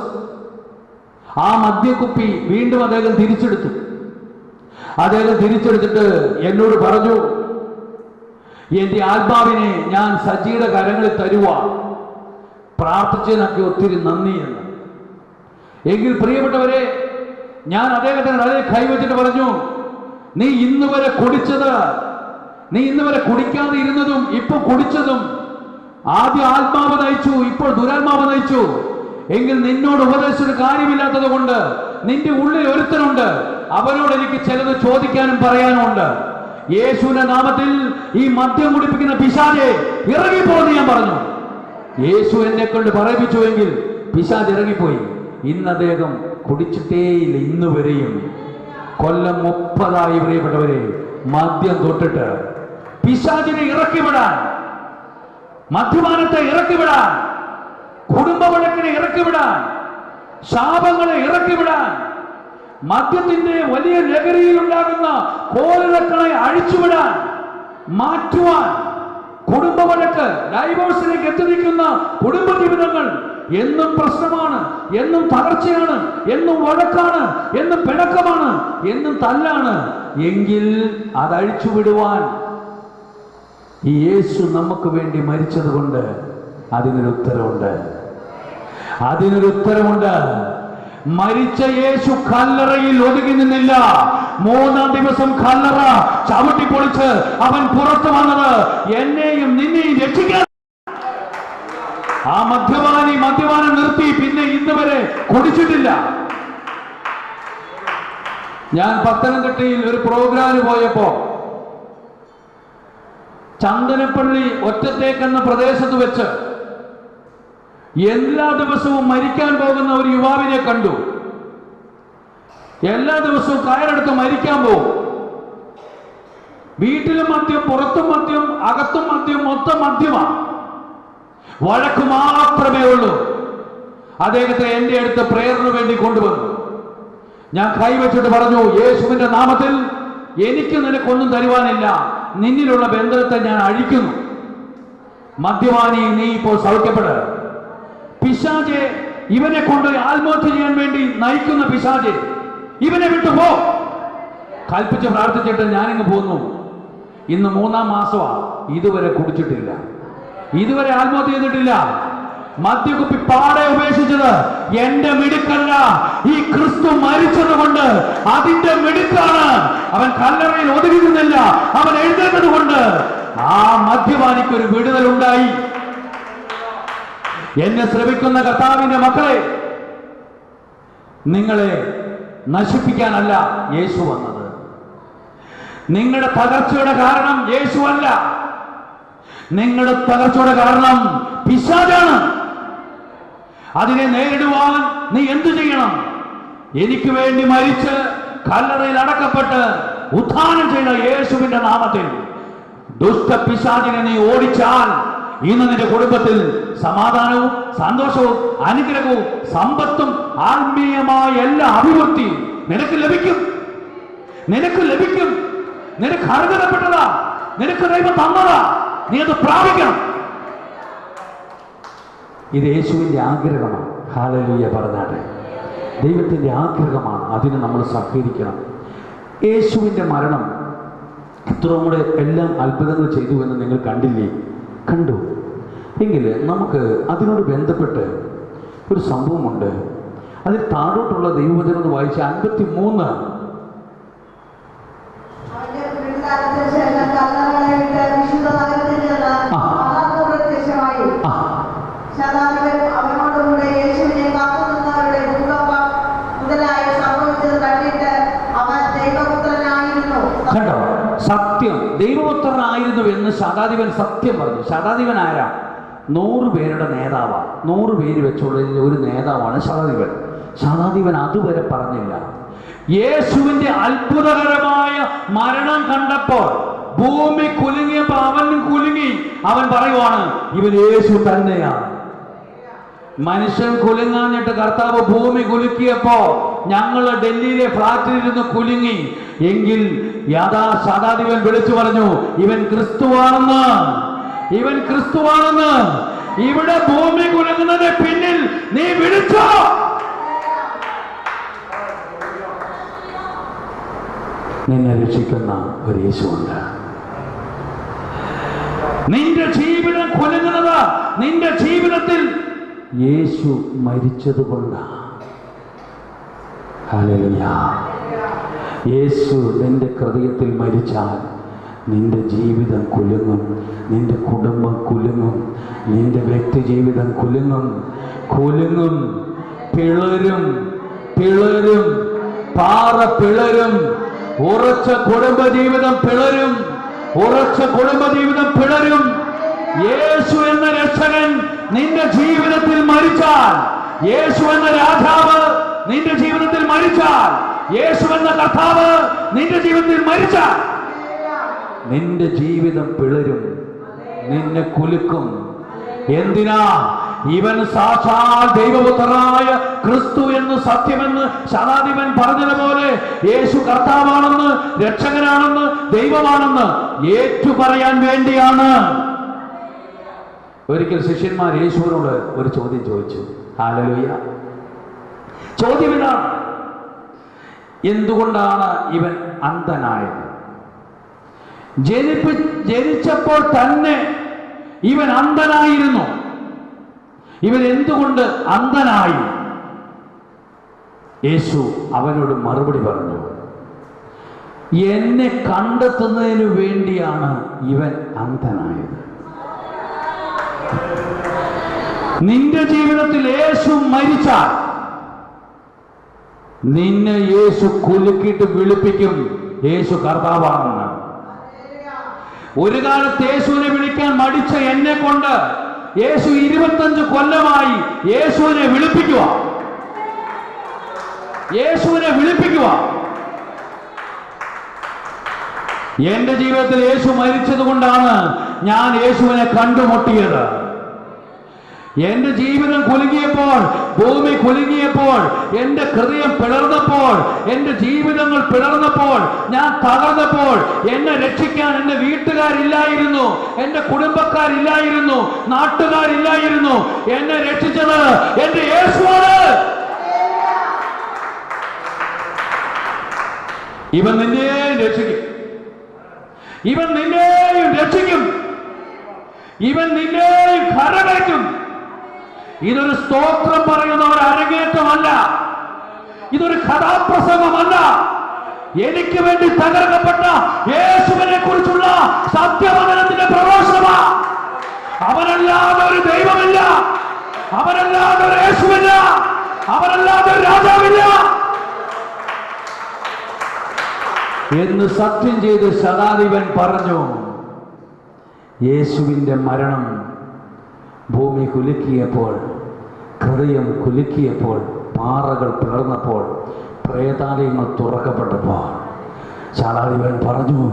ആ മദ്യക്കുപ്പി വീണ്ടും അദ്ദേഹം തിരിച്ചെടുത്തു. അദ്ദേഹം തിരിച്ചെടുത്തിട്ട് എന്നോട് പറഞ്ഞു, എന്റെ ആത്മാവിനെ ഞാൻ സജിയുടെ കരങ്ങളിൽ തരുക, പ്രാർത്ഥിച്ചതിനൊക്കെ ഒത്തിരി നന്ദി എന്ന്. എങ്കിൽ പ്രിയപ്പെട്ടവരെ, ഞാൻ അദ്ദേഹത്തിന് അതേ കൈവച്ചിട്ട് പറഞ്ഞു, നീ ഇന്ന് വരെ കുടിച്ചത്, നീ ഇന്ന് വരെ കുടിക്കാതെ ഇരുന്നതും ഇപ്പൊ കുടിച്ചതും, ആദ്യം ആത്മാവ് നയിച്ചു, ഇപ്പോൾ ദുരാത്മാവ് നയിച്ചു. എങ്കിൽ നിന്നോട് ഉപദേശിച്ചൊരു കാര്യമില്ലാത്തത് കൊണ്ട് നിന്റെ ഉള്ളിൽ ഒരുത്തനുണ്ട്, അവനോട് എനിക്ക് ചിലത് ചോദിക്കാനും പറയാനും ഉണ്ട്. യേശുവിന്റെ നാമത്തിൽ ഈ മദ്യം കുടിപ്പിക്കുന്ന പിശാചേ ഇറങ്ങിപ്പോന്ന് ഞാൻ പറഞ്ഞു. യേശു എന്നെ കൊണ്ട് പറയിപ്പിച്ചുവെങ്കിൽ പിശാച് ഇറങ്ങിപ്പോയി. ഇന്ന് അദ്ദേഹം കുടിച്ചിട്ടേയില്ല, ഇന്ന് വരെയും. കൊല്ലം 30 പ്രിയപ്പെട്ടവരെ, മദ്യം തൊട്ടിട്ട് പിശാചിനെ ഇറക്കിവിടാൻ, മദ്യപാനത്തെ ഇറക്കിവിടാൻ, കുടുംബ വഴക്കിനെ ഇറക്കിവിടാൻ, ശാപങ്ങളെ ഇറക്കിവിടാൻ, മദ്യത്തിന്റെ വലിയ ലഹരിയിൽ ഉണ്ടാകുന്ന കോലങ്ങളെ അഴിച്ചുവിടാൻ, മാറ്റുവാൻ, കുടുംബ വഴക്ക്, ഡൈവോഴ്സിലേക്ക് എത്തിരിക്കുന്ന കുടുംബ ജീവിതങ്ങൾ എന്നും പ്രശ്നമാണ്, എന്നും തകർച്ചയാണ്, എന്നും വഴക്കാണ്, എന്നും പിണക്കമാണ്, എന്നും തല്ലാണ്. എങ്കിൽ അതഴിച്ചുവിടുവാൻ ഈ യേശു നമുക്ക് വേണ്ടി മരിച്ചത് കൊണ്ട് അതിനൊരു ഉത്തരവുണ്ട്, അതിനൊരു ഉത്തരവുണ്ട്. മരിച്ച യേശു കല്ലറയിൽ ഒതുങ്ങി നിന്നില്ല. 3-ാം ദിവസം കല്ലറ ചവിട്ടി പൊളിച്ച് അവൻ പുറത്തു വന്നത് എന്നെയും നിന്നെയും രക്ഷിക്കാൻ. ആ മദ്യപാനം നിർത്തി, പിന്നെ ഇന്ന് വരെ കുടിച്ചിട്ടില്ല. ഞാൻ പത്തനംതിട്ടയിൽ ഒരു പ്രോഗ്രാമിന് പോയപ്പോ ചന്ദനപ്പള്ളി ഒറ്റത്തേക്കെന്ന പ്രദേശത്ത് വെച്ച് എല്ലാ ദിവസവും മരിക്കാൻ പോകുന്ന ഒരു യുവാവിനെ കണ്ടു. എല്ലാ ദിവസവും കയറെടുത്ത് മരിക്കാൻ പോകും. വീട്ടിലും മദ്യം, പുറത്തും മദ്യം, അകത്തും മദ്യം, മൊത്തം മദ്യമാണ്. വഴക്ക് മാത്രമേ ഉള്ളൂ. അദ്ദേഹത്തെ എന്റെ അടുത്ത് പ്രേയറിന് വേണ്ടി കൊണ്ടുവന്നു. ഞാൻ കൈവച്ചിട്ട് പറഞ്ഞു, യേശുവിന്റെ നാമത്തിൽ എനിക്ക് നിനക്കൊന്നും തരുവാനില്ല, നിന്നിലുള്ള ബന്ധത്തെ ഞാൻ അഴിക്കുന്നു. മദ്യപാനി, നീ ഇപ്പോൾ സൗഖ്യപ്പെട്. പിശാചെ, ഇവനെ കൊണ്ട് ആത്മഹത്യ ചെയ്യാൻ വേണ്ടി നയിക്കുന്ന പിശാചെ, ഇവനെ വിട്ടുപോ. കൽപ്പിച്ച് പ്രാർത്ഥിച്ചിട്ട് ഞാനിങ്ങ് പോന്നു. ഇന്ന് 3-ാം മാസമാണ്, ഇതുവരെ കുടിച്ചിട്ടില്ല, ഇതുവരെ ആത്മഹത്യ ചെയ്തിട്ടില്ല. മദ്യകുപ്പി പാടെ ഉപേക്ഷിച്ചത് എന്റെ മിടുക്കല്ല, ഈ ക്രിസ്തു മരിച്ചത് കൊണ്ട് അതിന്റെ മിടുക്കാണ്. അവൻ കല്ലറയിൽ ഒതുങ്ങി നിന്നില്ല, അവൻ എഴുന്നേറ്റത് കൊണ്ട് ആ മദ്യപാനിക്ക് ഒരു വിടുതലുണ്ടായി. എന്നെ ശ്രമിക്കുന്ന കർത്താവിന്റെ മക്കളെ, നിങ്ങളെ നശിപ്പിക്കാനല്ല യേശു വന്നത്. നിങ്ങളുടെ തകർച്ചയുടെ കാരണം യേശുവല്ല, നിങ്ങളുടെ തകർച്ചയുടെ കാരണം പിശാചാണ്. അതിനെ നേരിടുവാൻ നീ എന്തു ചെയ്യണം? എനിക്ക് വേണ്ടി മരിച്ച് കല്ലറയിൽ അടക്കപ്പെട്ട് ഉത്ഥാനം ചെയ്ത യേശുവിന്റെ നാമത്തിൽ ദുഷ്ട പിശാചിനെ നീ ഓടിച്ചാൽ ഇന്ന് നിന്റെ കുടുംബത്തിൽ സമാധാനവും സന്തോഷവും അനുഗ്രഹവും സമ്പത്തും ആത്മീയമായ എല്ലാ അഭിവൃദ്ധിയും നിനക്ക് ലഭിക്കും. നിനക്ക് ലഭിക്കും. നിനക്ക് അർഹതപ്പെട്ടതാ, നിനക്ക് ദൈവം തന്നതാ, നീ അത് പ്രാപിക്കണം. ഇത് യേശുവിന്റെ ആഗ്രഹമാണ്. ഹല്ലേലൂയ പറഞ്ഞാട്ടെ. ദൈവത്തിന്റെ ആഗ്രഹമാണ്, അതിന് നമ്മൾ സഹകരിക്കണം. യേശുവിന്റെ മരണം ഇത്രയും കൂടെ എല്ലാം അത്ഭുതങ്ങൾ ചെയ്തു എന്ന് നിങ്ങൾ കണ്ടില്ലേ? കണ്ടു. എങ്കിൽ നമുക്ക് അതിനോട് ബന്ധപ്പെട്ട് ഒരു സംഭവമുണ്ട്. അതിൽ താഴോട്ടുള്ള ദൈവവചനം ഒന്ന് വായിച്ച 53. കണ്ടോ? സത്യം, ദൈവപുത്രനായിരുന്നു എന്ന് ശതാധിപൻ സത്യം പറഞ്ഞു. ശതാധിപൻ ആരാ? 100 പേരുടെ നേതാവാ. 100 പേര് വെച്ചുള്ള ഒരു നേതാവാണ് ശതാധിപൻ. ശതാധിപൻ അതുവരെ പറഞ്ഞില്ല. യേശുവിന്റെ അത്ഭുതകരമായ മരണം കണ്ടപ്പോൾ ഭൂമി കുലുങ്ങിയപ്പോ അവനും കുലുങ്ങി. അവൻ പറയുവാണ്, ഇവൻ യേശു തന്നെയാണ്. മനുഷ്യൻ കുലുങ്ങാഞ്ഞിട്ട് കർത്താവ് ഭൂമി കുലുക്കിയപ്പോ ഞങ്ങള് ഡൽഹിയിലെ ഫ്ലാറ്റിലിരുന്ന് കുലുങ്ങി. എങ്കിൽ ശതാധിപൻ വിളിച്ചു പറഞ്ഞു, ഇവൻ ക്രിസ്തുവാണെന്ന്, ഇവൻ ക്രിസ്തുവാണെന്ന്. ഇവിടെ ഭൂമി കുലുങ്ങുന്നതിന് പിന്നിൽ നീ വിളിച്ചോ? നിന്നെ രക്ഷിക്കുന്ന ഒരു യേശുവുണ്ട്. നിന്റെ ജീവിതം കുലുങ്ങുന്നത് നിന്റെ ജീവിതത്തിൽ യേശു മരിച്ചതുകൊണ്ടാണ്. ഹല്ലേലൂയ. യേശു നിന്റെ ഹൃദയത്തിൽ മരിച്ചാൽ നിന്റെ ജീവിതം കുലുങ്ങും, നിന്റെ കുടുംബം കുലുങ്ങും, നിന്റെ വ്യക്തി ജീവിതം കുലുങ്ങും, പിളരും, പാറ പിളരും. ഉറച്ച കുടുംബജീവിതം പിളരും, യേശു എന്ന രക്ഷകൻ നിന്റെ ജീവിതത്തിൽ മരിച്ചാൽ, യേശു എന്ന രാജാവ് നിന്റെ ജീവിതത്തിൽ മരിച്ചാൽ, യേശു എന്ന കർത്താവ് നിന്റെ ജീവിതത്തിൽ മരിച്ചാൽ നിന്റെ ജീവിതം പിളരും, നിന്നെ കുലുക്കും. എന്തിനാ? ഇവൻ സാക്ഷാൽ ദൈവപുത്രനായ ക്രിസ്തു എന്ന്, സത്യമെന്ന് ശതാധിപൻ പറഞ്ഞതുപോലെ യേശു കർത്താവാണെന്ന്, രക്ഷകനാണെന്ന്, ദൈവമാണെന്ന് ഏറ്റുപറയാൻ വേണ്ടിയാണ്. ഒരിക്കൽ ശിഷ്യന്മാർ യേശുവിനോട് ഒരു ചോദ്യം ചോദിച്ചു. ഹല്ലേലൂയ. ചോദ്യം ഇതാണ്: എന്തുകൊണ്ടാണ് ഇവൻ അന്ധനായത്? ജനിച്ചപ്പോൾ തന്നെ ഇവൻ അന്ധനായിരുന്നു. ഇവൻ എന്തുകൊണ്ട് അന്ധനായി? യേശു അവനോട് മറുപടി പറഞ്ഞു: എന്നെ കണ്ടെത്തുന്നതിന് വേണ്ടിയാണ് ഇവൻ അന്ധനായത്. നിന്റെ ജീവിതത്തിൽ യേശു മരിച്ചാൽ നിന്നെ യേശു കുലുക്കിയിട്ട് വിളിപ്പിക്കും യേശു കർത്താവാണെന്ന്. ഒരു കാലത്ത് യേശുവിനെ വിളിക്കാൻ മടിച്ച എന്നെ കൊണ്ട് യേശു 25 കൊല്ലമായി യേശുവിനെ വിളിപ്പിക്കുക. എന്റെ ജീവിതത്തിൽ യേശു മരിച്ചത് കൊണ്ടാണ് ഞാൻ യേശുവിനെ കണ്ടുമുട്ടിയത്. എന്റെ ജീവിതം കുലുങ്ങിയപ്പോൾ, ഭൂമി കുലുങ്ങിയപ്പോൾ, എന്റെ ഹൃദയം പിളർന്നപ്പോൾ, എന്റെ ജീവിതങ്ങൾ പിളർന്നപ്പോൾ, ഞാൻ തകർന്നപ്പോൾ എന്നെ രക്ഷിക്കാൻ എന്റെ വീട്ടുകാരില്ലായിരുന്നു, എന്റെ കുടുംബക്കാരില്ലായിരുന്നു, നാട്ടുകാരില്ലായിരുന്നു. എന്നെ രക്ഷിച്ചത് എന്റെ യേശുവാണ്. ഇവൻ നിന്നെയും രക്ഷിക്കും, ഇവൻ നിന്നെയും രക്ഷിക്കും, ഇവൻ നിന്നെയും കരകയറ്റും. ഇതൊരു സ്തോത്രം പറയുന്ന ഒരു അരങ്ങേറ്റമല്ല, ഇതൊരു കഥാപ്രസംഗമല്ല. എനിക്ക് വേണ്ടി തകർക്കപ്പെട്ട യേശുവിനെ കുറിച്ചുള്ള സത്യവചനത്തിന്റെ പ്രഘോഷണമാണ്. അവനല്ലാതെ ഒരു ദൈവമില്ല, അവനല്ലാതെ ഒരു യേശുവില്ല, അവനല്ലാതെ ഒരു രാജാവില്ല എന്ന് സത്യം ചെയ്ത് ശതാധിപൻ പറഞ്ഞു. യേശുവിൻ്റെ മരണം ഭൂമി കുലുക്കിയപ്പോൾ, ഹൃദയം കുലുക്കിയപ്പോൾ, പാറകൾ പിളർന്നപ്പോൾ, പ്രേതാലയങ്ങൾ തുറക്കപ്പെട്ടപ്പോൾ ശതാധിപൻ പറഞ്ഞു,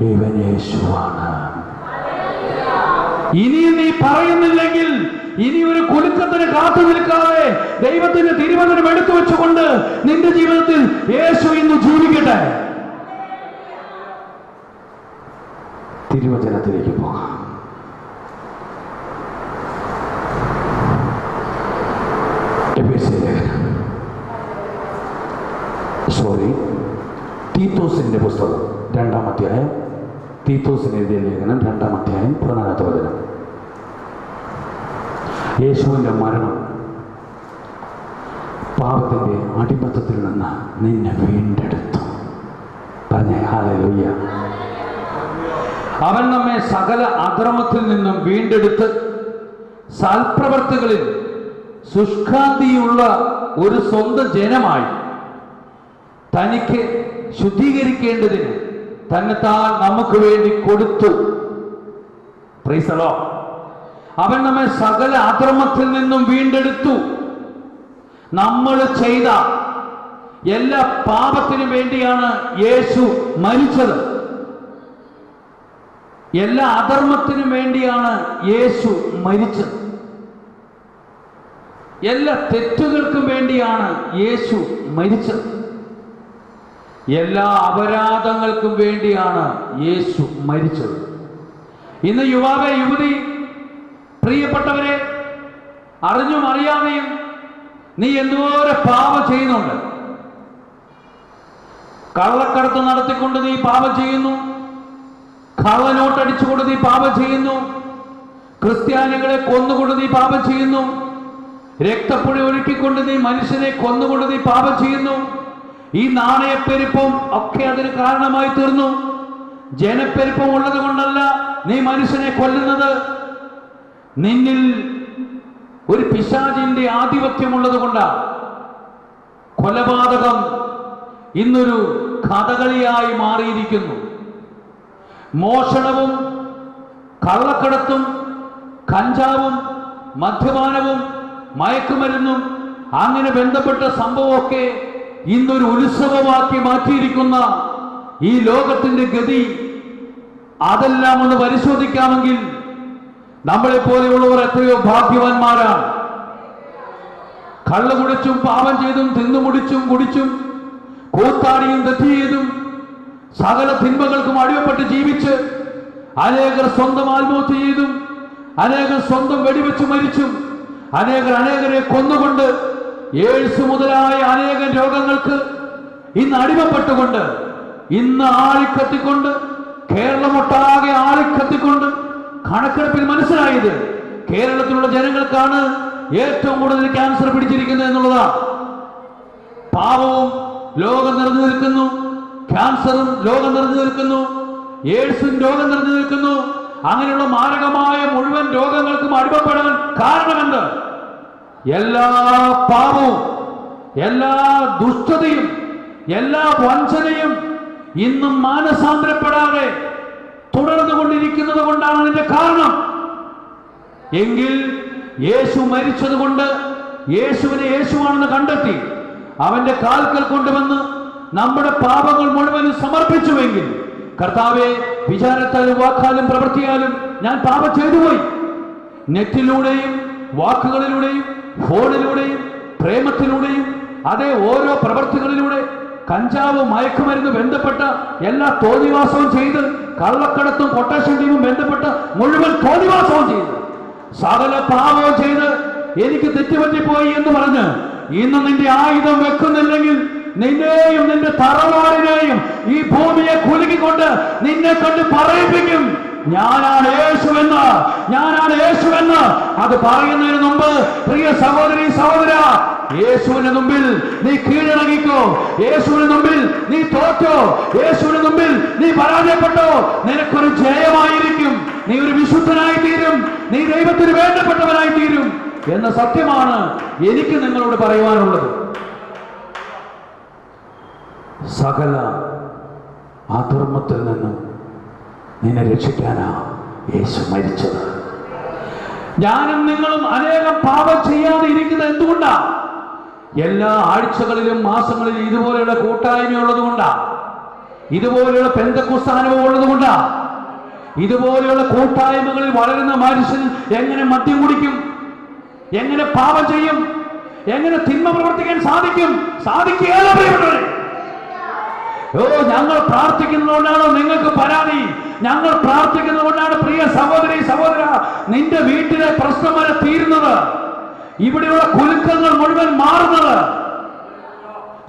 ഇവൻ യേശുവാണ്. ഇനിയും നീ പറയുന്നില്ലെങ്കിൽ, ഇനി ഒരു കുലുക്കത്തിന് കാത്തു നിൽക്കാതെ ദൈവത്തിന്റെ തിരുവചനം എടുത്തു വെച്ചുകൊണ്ട് നിന്റെ ജീവിതത്തിൽ യേശു ഇന്ന് ജീവിക്കട്ടെ. തിരുവചനത്തിലേക്ക് പോകാം. തീത്തോസിന്റെ പുസ്തകം 2-ാം അധ്യായം, തീത്തോസിന് എഴുതിയ ലേഖനം 2-ാം അധ്യായം 14-ാമത്തെ വചനം. യേശുവിന്റെ മരണം പാപത്തിന്റെ അടിമത്തത്തിൽ നിന്ന് നിന്നെ വീണ്ടെടുത്തു. പറഞ്ഞേ ഹല്ലേലൂയ. അവൻ നമ്മെ സകല അധർമ്മത്തിൽ നിന്നും വീണ്ടെടുത്ത് സൽപ്രവർത്തികളിൽ ശുഷ്കാന്തിയുള്ള ഒരു സ്വന്തം ജനമായി തനിക്ക് ശുദ്ധീകരിക്കേണ്ടതിന് തന്നെത്താൻ നമുക്ക് വേണ്ടി കൊടുത്തു. Praise the Lord. അവൻ നമ്മെ സകല അധർമ്മത്തിൽ നിന്നും വീണ്ടെടുത്തു. നമ്മൾ ചെയ്ത എല്ലാ പാപത്തിനും വേണ്ടിയാണ് യേശു മരിച്ചത്. എല്ലാ അധർമ്മത്തിനും വേണ്ടിയാണ് യേശു മരിച്ചത്. എല്ലാ തെറ്റുകൾക്കും വേണ്ടിയാണ് യേശു മരിച്ചത്. എല്ലാ അപരാധങ്ങൾക്കും വേണ്ടിയാണ് യേശു മരിച്ചത്. ഇന്ന് യുവാവേ, യുവതി, പ്രിയപ്പെട്ടവരെ, അറിഞ്ഞും അറിയാതെയും നീ എന്തോരം പാപം ചെയ്യുന്നുണ്ട്. കള്ളക്കടത്ത് നടത്തിക്കൊണ്ട് നീ പാപം ചെയ്യുന്നു, കള്ളനോട്ടടിച്ചുകൊണ്ട് നീ പാപം ചെയ്യുന്നു, ക്രിസ്ത്യാനികളെ കൊന്നുകൊണ്ട് നീ പാപം ചെയ്യുന്നു, രക്തപ്പുഴ ഒഴുക്കിക്കൊണ്ട് നീ മനുഷ്യനെ കൊന്നുകൊണ്ട് നീ പാപം ചെയ്യുന്നു. ഈ നാണയപ്പെരുപ്പം ഒക്കെ അതിന് കാരണമായി തീർന്നു. ജനപ്പെരുപ്പം ഉള്ളത് കൊണ്ടല്ല നീ മനുഷ്യനെ കൊല്ലുന്നത്, നിന്നിൽ ഒരു പിശാചിന്റെ ആധിപത്യമുള്ളത് കൊണ്ടാണ്. കൊലപാതകം ഇന്നൊരു കഥകളിയായി മാറിയിരിക്കുന്നു. മോഷണവും കള്ളക്കടത്തും കഞ്ചാവും മദ്യപാനവും മയക്കുമരുന്നും അങ്ങനെ ബന്ധപ്പെട്ട സംഭവമൊക്കെ ഇന്നൊരു ഉത്സവമാക്കി മാറ്റിയിരിക്കുന്ന ഈ ലോകത്തിന്റെ ഗതി, അതെല്ലാം ഒന്ന് പരിശോധിക്കാമെങ്കിൽ നമ്മളെ പോലെയുള്ളവർ എത്രയോ ഭാഗ്യവാന്മാരാണ്. കള്ളു കുടിച്ചും പാപം ചെയ്തും തിന്നുമുടിച്ചും കുടിച്ചും കൂത്താടിയും തെറ്റ് ചെയ്തും സകല തിന്മകൾക്കും അടിമപ്പെട്ട് ജീവിച്ച് അനേകർ സ്വന്തം ആത്മഹത്യ ചെയ്തും അനേകർ സ്വന്തം വെടിവെച്ച് മരിച്ചും അനേകരെ കൊന്നുകൊണ്ട് എയ്ഡ്സ് മുതലായ അനേകം രോഗങ്ങൾക്ക് ഇന്ന് അടിമപ്പെട്ടുകൊണ്ട് ഇന്ന് ആളിക്കത്തിക്കൊണ്ട് കേരളമൊട്ടാകെ ആളിക്കത്തിക്കൊണ്ട് കണക്കെടുപ്പിൽ മനസ്സിലായത് കേരളത്തിലുള്ള ജനങ്ങൾക്കാണ് ഏറ്റവും കൂടുതൽ ക്യാൻസർ പിടിച്ചിരിക്കുന്നത് എന്നുള്ളതാണ്. പാവവും ലോകം നിറഞ്ഞു നിൽക്കുന്നു, ക്യാൻസറും ലോകം നിറഞ്ഞു നിൽക്കുന്നു, എയ്ഡ്സും ലോകം നിറഞ്ഞു നിൽക്കുന്നു. അങ്ങനെയുള്ള മാരകമായ മുഴുവൻ രോഗങ്ങൾക്കും അടിമപ്പെടാൻ കാരണമെന്ത്? എല്ലാ പാപവും, എല്ലാ ദുഷ്ടതയും, എല്ലാ വഞ്ചനയും ഇന്നും മാനസാന്തരപ്പെടാതെ തുടർന്നുകൊണ്ടിരിക്കുന്നത് കൊണ്ടാണ് അതിന്റെ കാരണം. എങ്കിൽ യേശു മരിച്ചത് കൊണ്ട് യേശുവിനെ യേശുവാണെന്ന് കണ്ടെത്തി അവന്റെ കാൽക്കൽ കൊണ്ടുവന്ന് നമ്മുടെ പാപങ്ങൾ മുഴുവനും സമർപ്പിച്ചുവെങ്കിൽ, കർത്താവെ, വിചാരത്താലും വാക്കാലും പ്രവൃത്തിയാലും ഞാൻ പാപം ചെയ്തുപോയി, നെറ്റിലൂടെയും വാക്കുകളിലൂടെയും ഫോണിലൂടെയും പ്രേമത്തിലൂടെയും അതേ ഓരോ പ്രവൃത്തികളിലൂടെ കഞ്ചാവ് മയക്കുമരുന്ന് ബന്ധപ്പെട്ട എല്ലാ തോന്നിവാസവും ചെയ്ത് കള്ളക്കടത്തും കൊട്ടേഷൻ ടീമും ബന്ധപ്പെട്ട മുഴുവൻ തോന്നിവാസവും ചെയ്ത് സകല പാപവും ചെയ്ത് എനിക്ക് തെറ്റുപറ്റിപ്പോയി എന്ന് പറഞ്ഞ് ഇന്ന് നിന്റെ ആയുധം വെക്കുന്നില്ലെങ്കിൽ നിന്നെയും നിന്റെ തറവാടിനെയും ഈ ഭൂമിയെ കുലുക്കിക്കൊണ്ട് നിന്നെ കൊണ്ട് പറയിപ്പിക്കും, ഞാനാണ് യേശുവെന്ന്, ഞാനാണ് യേശുവെന്ന്. അത് പറയുന്നതിന് മുമ്പ് പ്രിയ സഹോദരി സഹോദര, യേശുവിന് മുമ്പിൽ നീ കീഴടങ്ങിക്കോ, യേശുവിന് മുമ്പിൽ നീ തോറ്റോ, യേശുവിന് മുമ്പിൽ നീ പരാജയപ്പെട്ടോ, നിനക്കൊരു ജയമായിരിക്കും, നീ ഒരു വിശുദ്ധനായി തീരും, നീ ദൈവത്തിന് വേണ്ടപ്പെട്ടവനായി തീരും എന്ന സത്യമാണ് എനിക്ക് നിങ്ങളോട് പറയുവാനുള്ളത്. സകല അധർമ്മത്തിൽ നിന്നും നിന്നെ രക്ഷിക്കാനാ യേശു മരിച്ചത്. ഞാനും നിങ്ങളും അനേകം പാപം ചെയ്യാതെ ഇരിക്കുന്നത് എന്തുകൊണ്ടാ? എല്ലാ ആഴ്ചകളിലും മാസങ്ങളിലും ഇതുപോലെയുള്ള കൂട്ടായ്മ ഉള്ളത് കൊണ്ടാ, ഇതുപോലെയുള്ള പെന്തക്കോസ്ത് അനുഭവം ഉള്ളത് കൊണ്ടാ. ഇതുപോലെയുള്ള കൂട്ടായ്മകളിൽ വളരുന്ന മനുഷ്യൻ എങ്ങനെ മദ്യം കുടിക്കും, എങ്ങനെ പാപം ചെയ്യും, എങ്ങനെ തിന്മ പ്രവർത്തിക്കാൻ സാധിക്കുകയല്ല പ്രിയപ്പെട്ടവരെ. ഞങ്ങൾ പ്രാർത്ഥിക്കുന്നതുകൊണ്ടാണോ നിങ്ങൾക്ക് പരാതി? ഞങ്ങൾ പ്രാർത്ഥിക്കുന്നതുകൊണ്ടാണ് പ്രിയ സഹോദരി സഹോദര നിന്റെ വീട്ടിലെ പ്രശ്നം വരെ തീരുന്നത്, ഇവിടെയുള്ള കുലുക്കങ്ങൾ മുഴുവൻ മാറുന്നത്.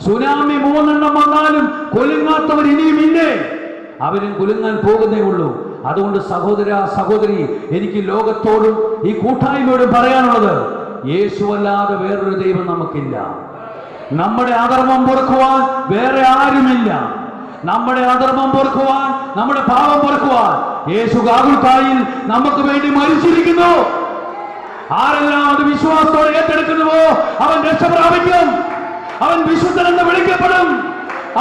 സുനാമി 3 വന്നാലും കുലുങ്ങാത്തവർ ഇനിയും ഇല്ലേ? അവരും കുലുങ്ങാൻ പോകുന്നേ ഉള്ളൂ. അതുകൊണ്ട് സഹോദര സഹോദരി, എനിക്ക് ലോകത്തോടും ഈ കൂട്ടായ്മയോടും പറയാനുള്ളത്, യേശുവല്ലാതെ വേറൊരു ദൈവം നമുക്കില്ല. നമ്മുടെ അധർമ്മം പൊറുക്കുവാൻ വേറെ ആരുമില്ല. നമ്മുടെ അധർമ്മം പൊറുക്കുവാൻ, നമ്മുടെ പാപം പൊറുക്കുവാൻ യേശു ഗാഗുൽത്തായിൽ നമുക്ക് വേണ്ടി മരിച്ചിരിക്കുന്നു. ആരെല്ലാം അത് വിശ്വാസത്തോടെ ഏറ്റെടുക്കുന്നുവോ അവൻ രക്ഷ പ്രാപിക്കും, അവൻ വിശുദ്ധനെന്ന് വിളിക്കപ്പെടും,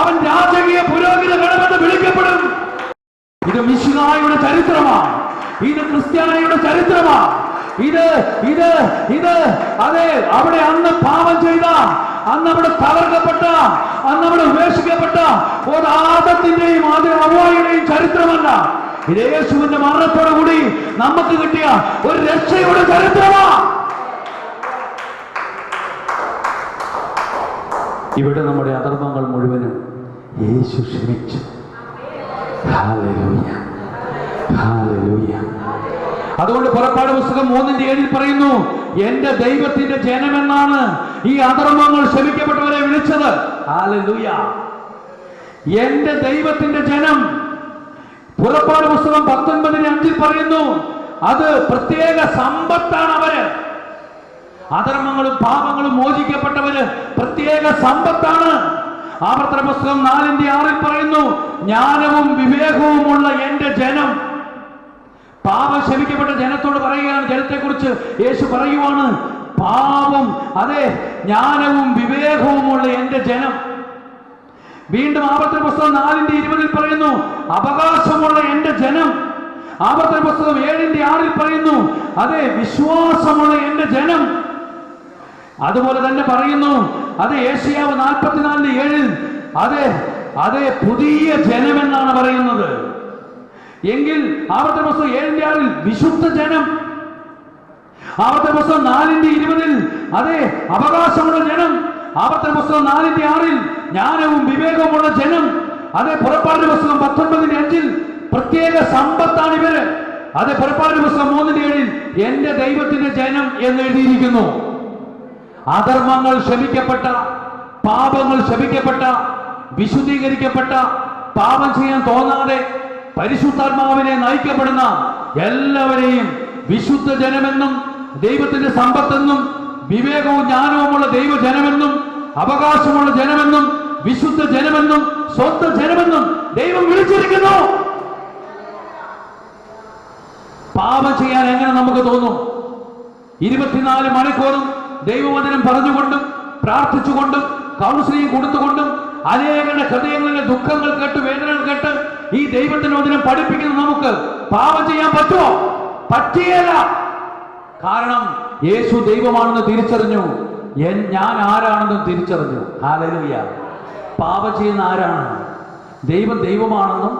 അവൻ രാജകീയ പുരോഹിത ഗണമെന്ന് വിളിക്കപ്പെടും. ഇത് മിശിഹായുടെ ചരിത്രമാണ്, ഇത് ക്രിസ്ത്യാനിയുടെ ചരിത്രമാണ്. ഇത് അതെ, അവിടെ അന്ന് പാപം ചെയ്ത, അന്ന് അവിടെ തകർക്കപ്പെട്ട, അന്ന് അവിടെ ഉപേക്ഷിക്കപ്പെട്ട ഒരു ആദത്തിന്റെയും ഹവ്വായുടെയും ചരിത്രമല്ല. ഇത് യേശുവിന്റെ മരണത്തോടു കൂടി നമുക്ക് കിട്ടിയ ഒരു രക്ഷയുടെ ചരിത്രമാണ്. ഇവിടെ നമ്മുടെ അധർമ്മങ്ങൾ മുഴുവനും യേശു ക്ഷമിച്ചു. Hallelujah, hallelujah. അതുകൊണ്ട് പുറപ്പാട് പുസ്തകം 3:7 പറയുന്നു, എന്റെ ദൈവത്തിന്റെ ജനമെന്നാണ് ഈ അധർമ്മങ്ങൾ ക്ഷമിക്കപ്പെട്ടവരെ വിളിച്ചത്. ഹല്ലേലൂയ. എന്റെ ദൈവത്തിന്റെ ജനം. പുറപ്പാട് പുസ്തകം 19:5 പറയുന്നു, അത് പ്രത്യേക സമ്പത്താണ് അവര്. അധർമ്മങ്ങളും പാപങ്ങളും മോചിക്കപ്പെട്ടവര് പ്രത്യേക സമ്പത്താണ്. ആവർത്തന പുസ്തകം 4:6 പറയുന്നു, ജ്ഞാനവും വിവേകവുമുള്ള എന്റെ ജനം. പാപം ക്ഷമിക്കപ്പെട്ട ജനത്തോട് പറയുകയാണ്, ജനത്തെക്കുറിച്ച് യേശു പറയുവാണ്, പാപം, അതെ, ജ്ഞാനവും വിവേകവുമുള്ള എന്റെ ജനം. വീണ്ടും ആവർത്തന പുസ്തകം 4:20 പറയുന്നു, അവകാശമുള്ള എന്റെ ജനം. ആവർത്തന പുസ്തകം 7:6 പറയുന്നു, അതെ, വിശ്വാസമുള്ള എന്റെ ജനം. അതുപോലെ തന്നെ പറയുന്നു, അതെ, യേശയ്യാവ് 44:7, അതെ അതെ പുതിയ ജനമെന്നാണ് പറയുന്നത്. എങ്കിൽ ആവർത്തന പുസ്തകം 7:6 വിശുദ്ധ ജനം. ആവർത്തന പുസ്തകം 4:20 അതെ അവകാശമുള്ള ജനം. ആവർത്തന പുസ്തകം 4:6 ജ്ഞാനവും വിവേകവുമുള്ള ജനം. അതെ പുറപ്പാട് പുസ്തകം 19:5 പ്രത്യേക സമ്പത്താണ് ഇവര്. അതെ പുറപ്പാട് പുസ്തകം 3:7 എന്റെ ദൈവത്തിന്റെ ജനം എന്ന് എഴുതിയിരിക്കുന്നു. അധർമ്മങ്ങൾ ക്ഷമിക്കപ്പെട്ട, പാപങ്ങൾ ക്ഷമിക്കപ്പെട്ട, വിശുദ്ധീകരിക്കപ്പെട്ട, പാപം ചെയ്യാൻ തോന്നാതെ പരിശുദ്ധാത്മാവിനെ നയിക്കപ്പെടുന്ന എല്ലാവരെയും വിശുദ്ധ ജനമെന്നും ദൈവത്തിന്റെ സമ്പത്തെന്നും വിവേകവും ജ്ഞാനവുമുള്ള ദൈവജനമെന്നും അവകാശമുള്ള ജനമെന്നും വിശുദ്ധ ജനമെന്നും സ്വന്തം ജനമെന്നും ദൈവം വിളിച്ചിരിക്കുന്നു. പാപം ചെയ്യാൻ എങ്ങനെ നമുക്ക് തോന്നും? 24 മണിക്കൂറും ദൈവവചനം പറഞ്ഞുകൊണ്ടും പ്രാർത്ഥിച്ചുകൊണ്ടും കൗൺസിലിംഗ് കൊടുത്തുകൊണ്ടും അനേകരുടെ ഹൃദയങ്ങളിലെ ദുഃഖങ്ങൾ കേട്ട് വേദനകൾ കേട്ട് ഈ ദൈവത്തിന്റെ വചനം പഠിപ്പിക്കുന്ന നമുക്ക് പാപം ചെയ്യാൻ പറ്റുമോ? പറ്റിയല്ല. കാരണം യേശു ദൈവമാണെന്ന് തിരിച്ചറിഞ്ഞു, ഞാൻ ആരാണെന്ന് തിരിച്ചറിഞ്ഞു. ഹല്ലേലൂയ. പാപം ചെയ്യുന്ന ആരാണ്? ദൈവം ദൈവമാണെന്നും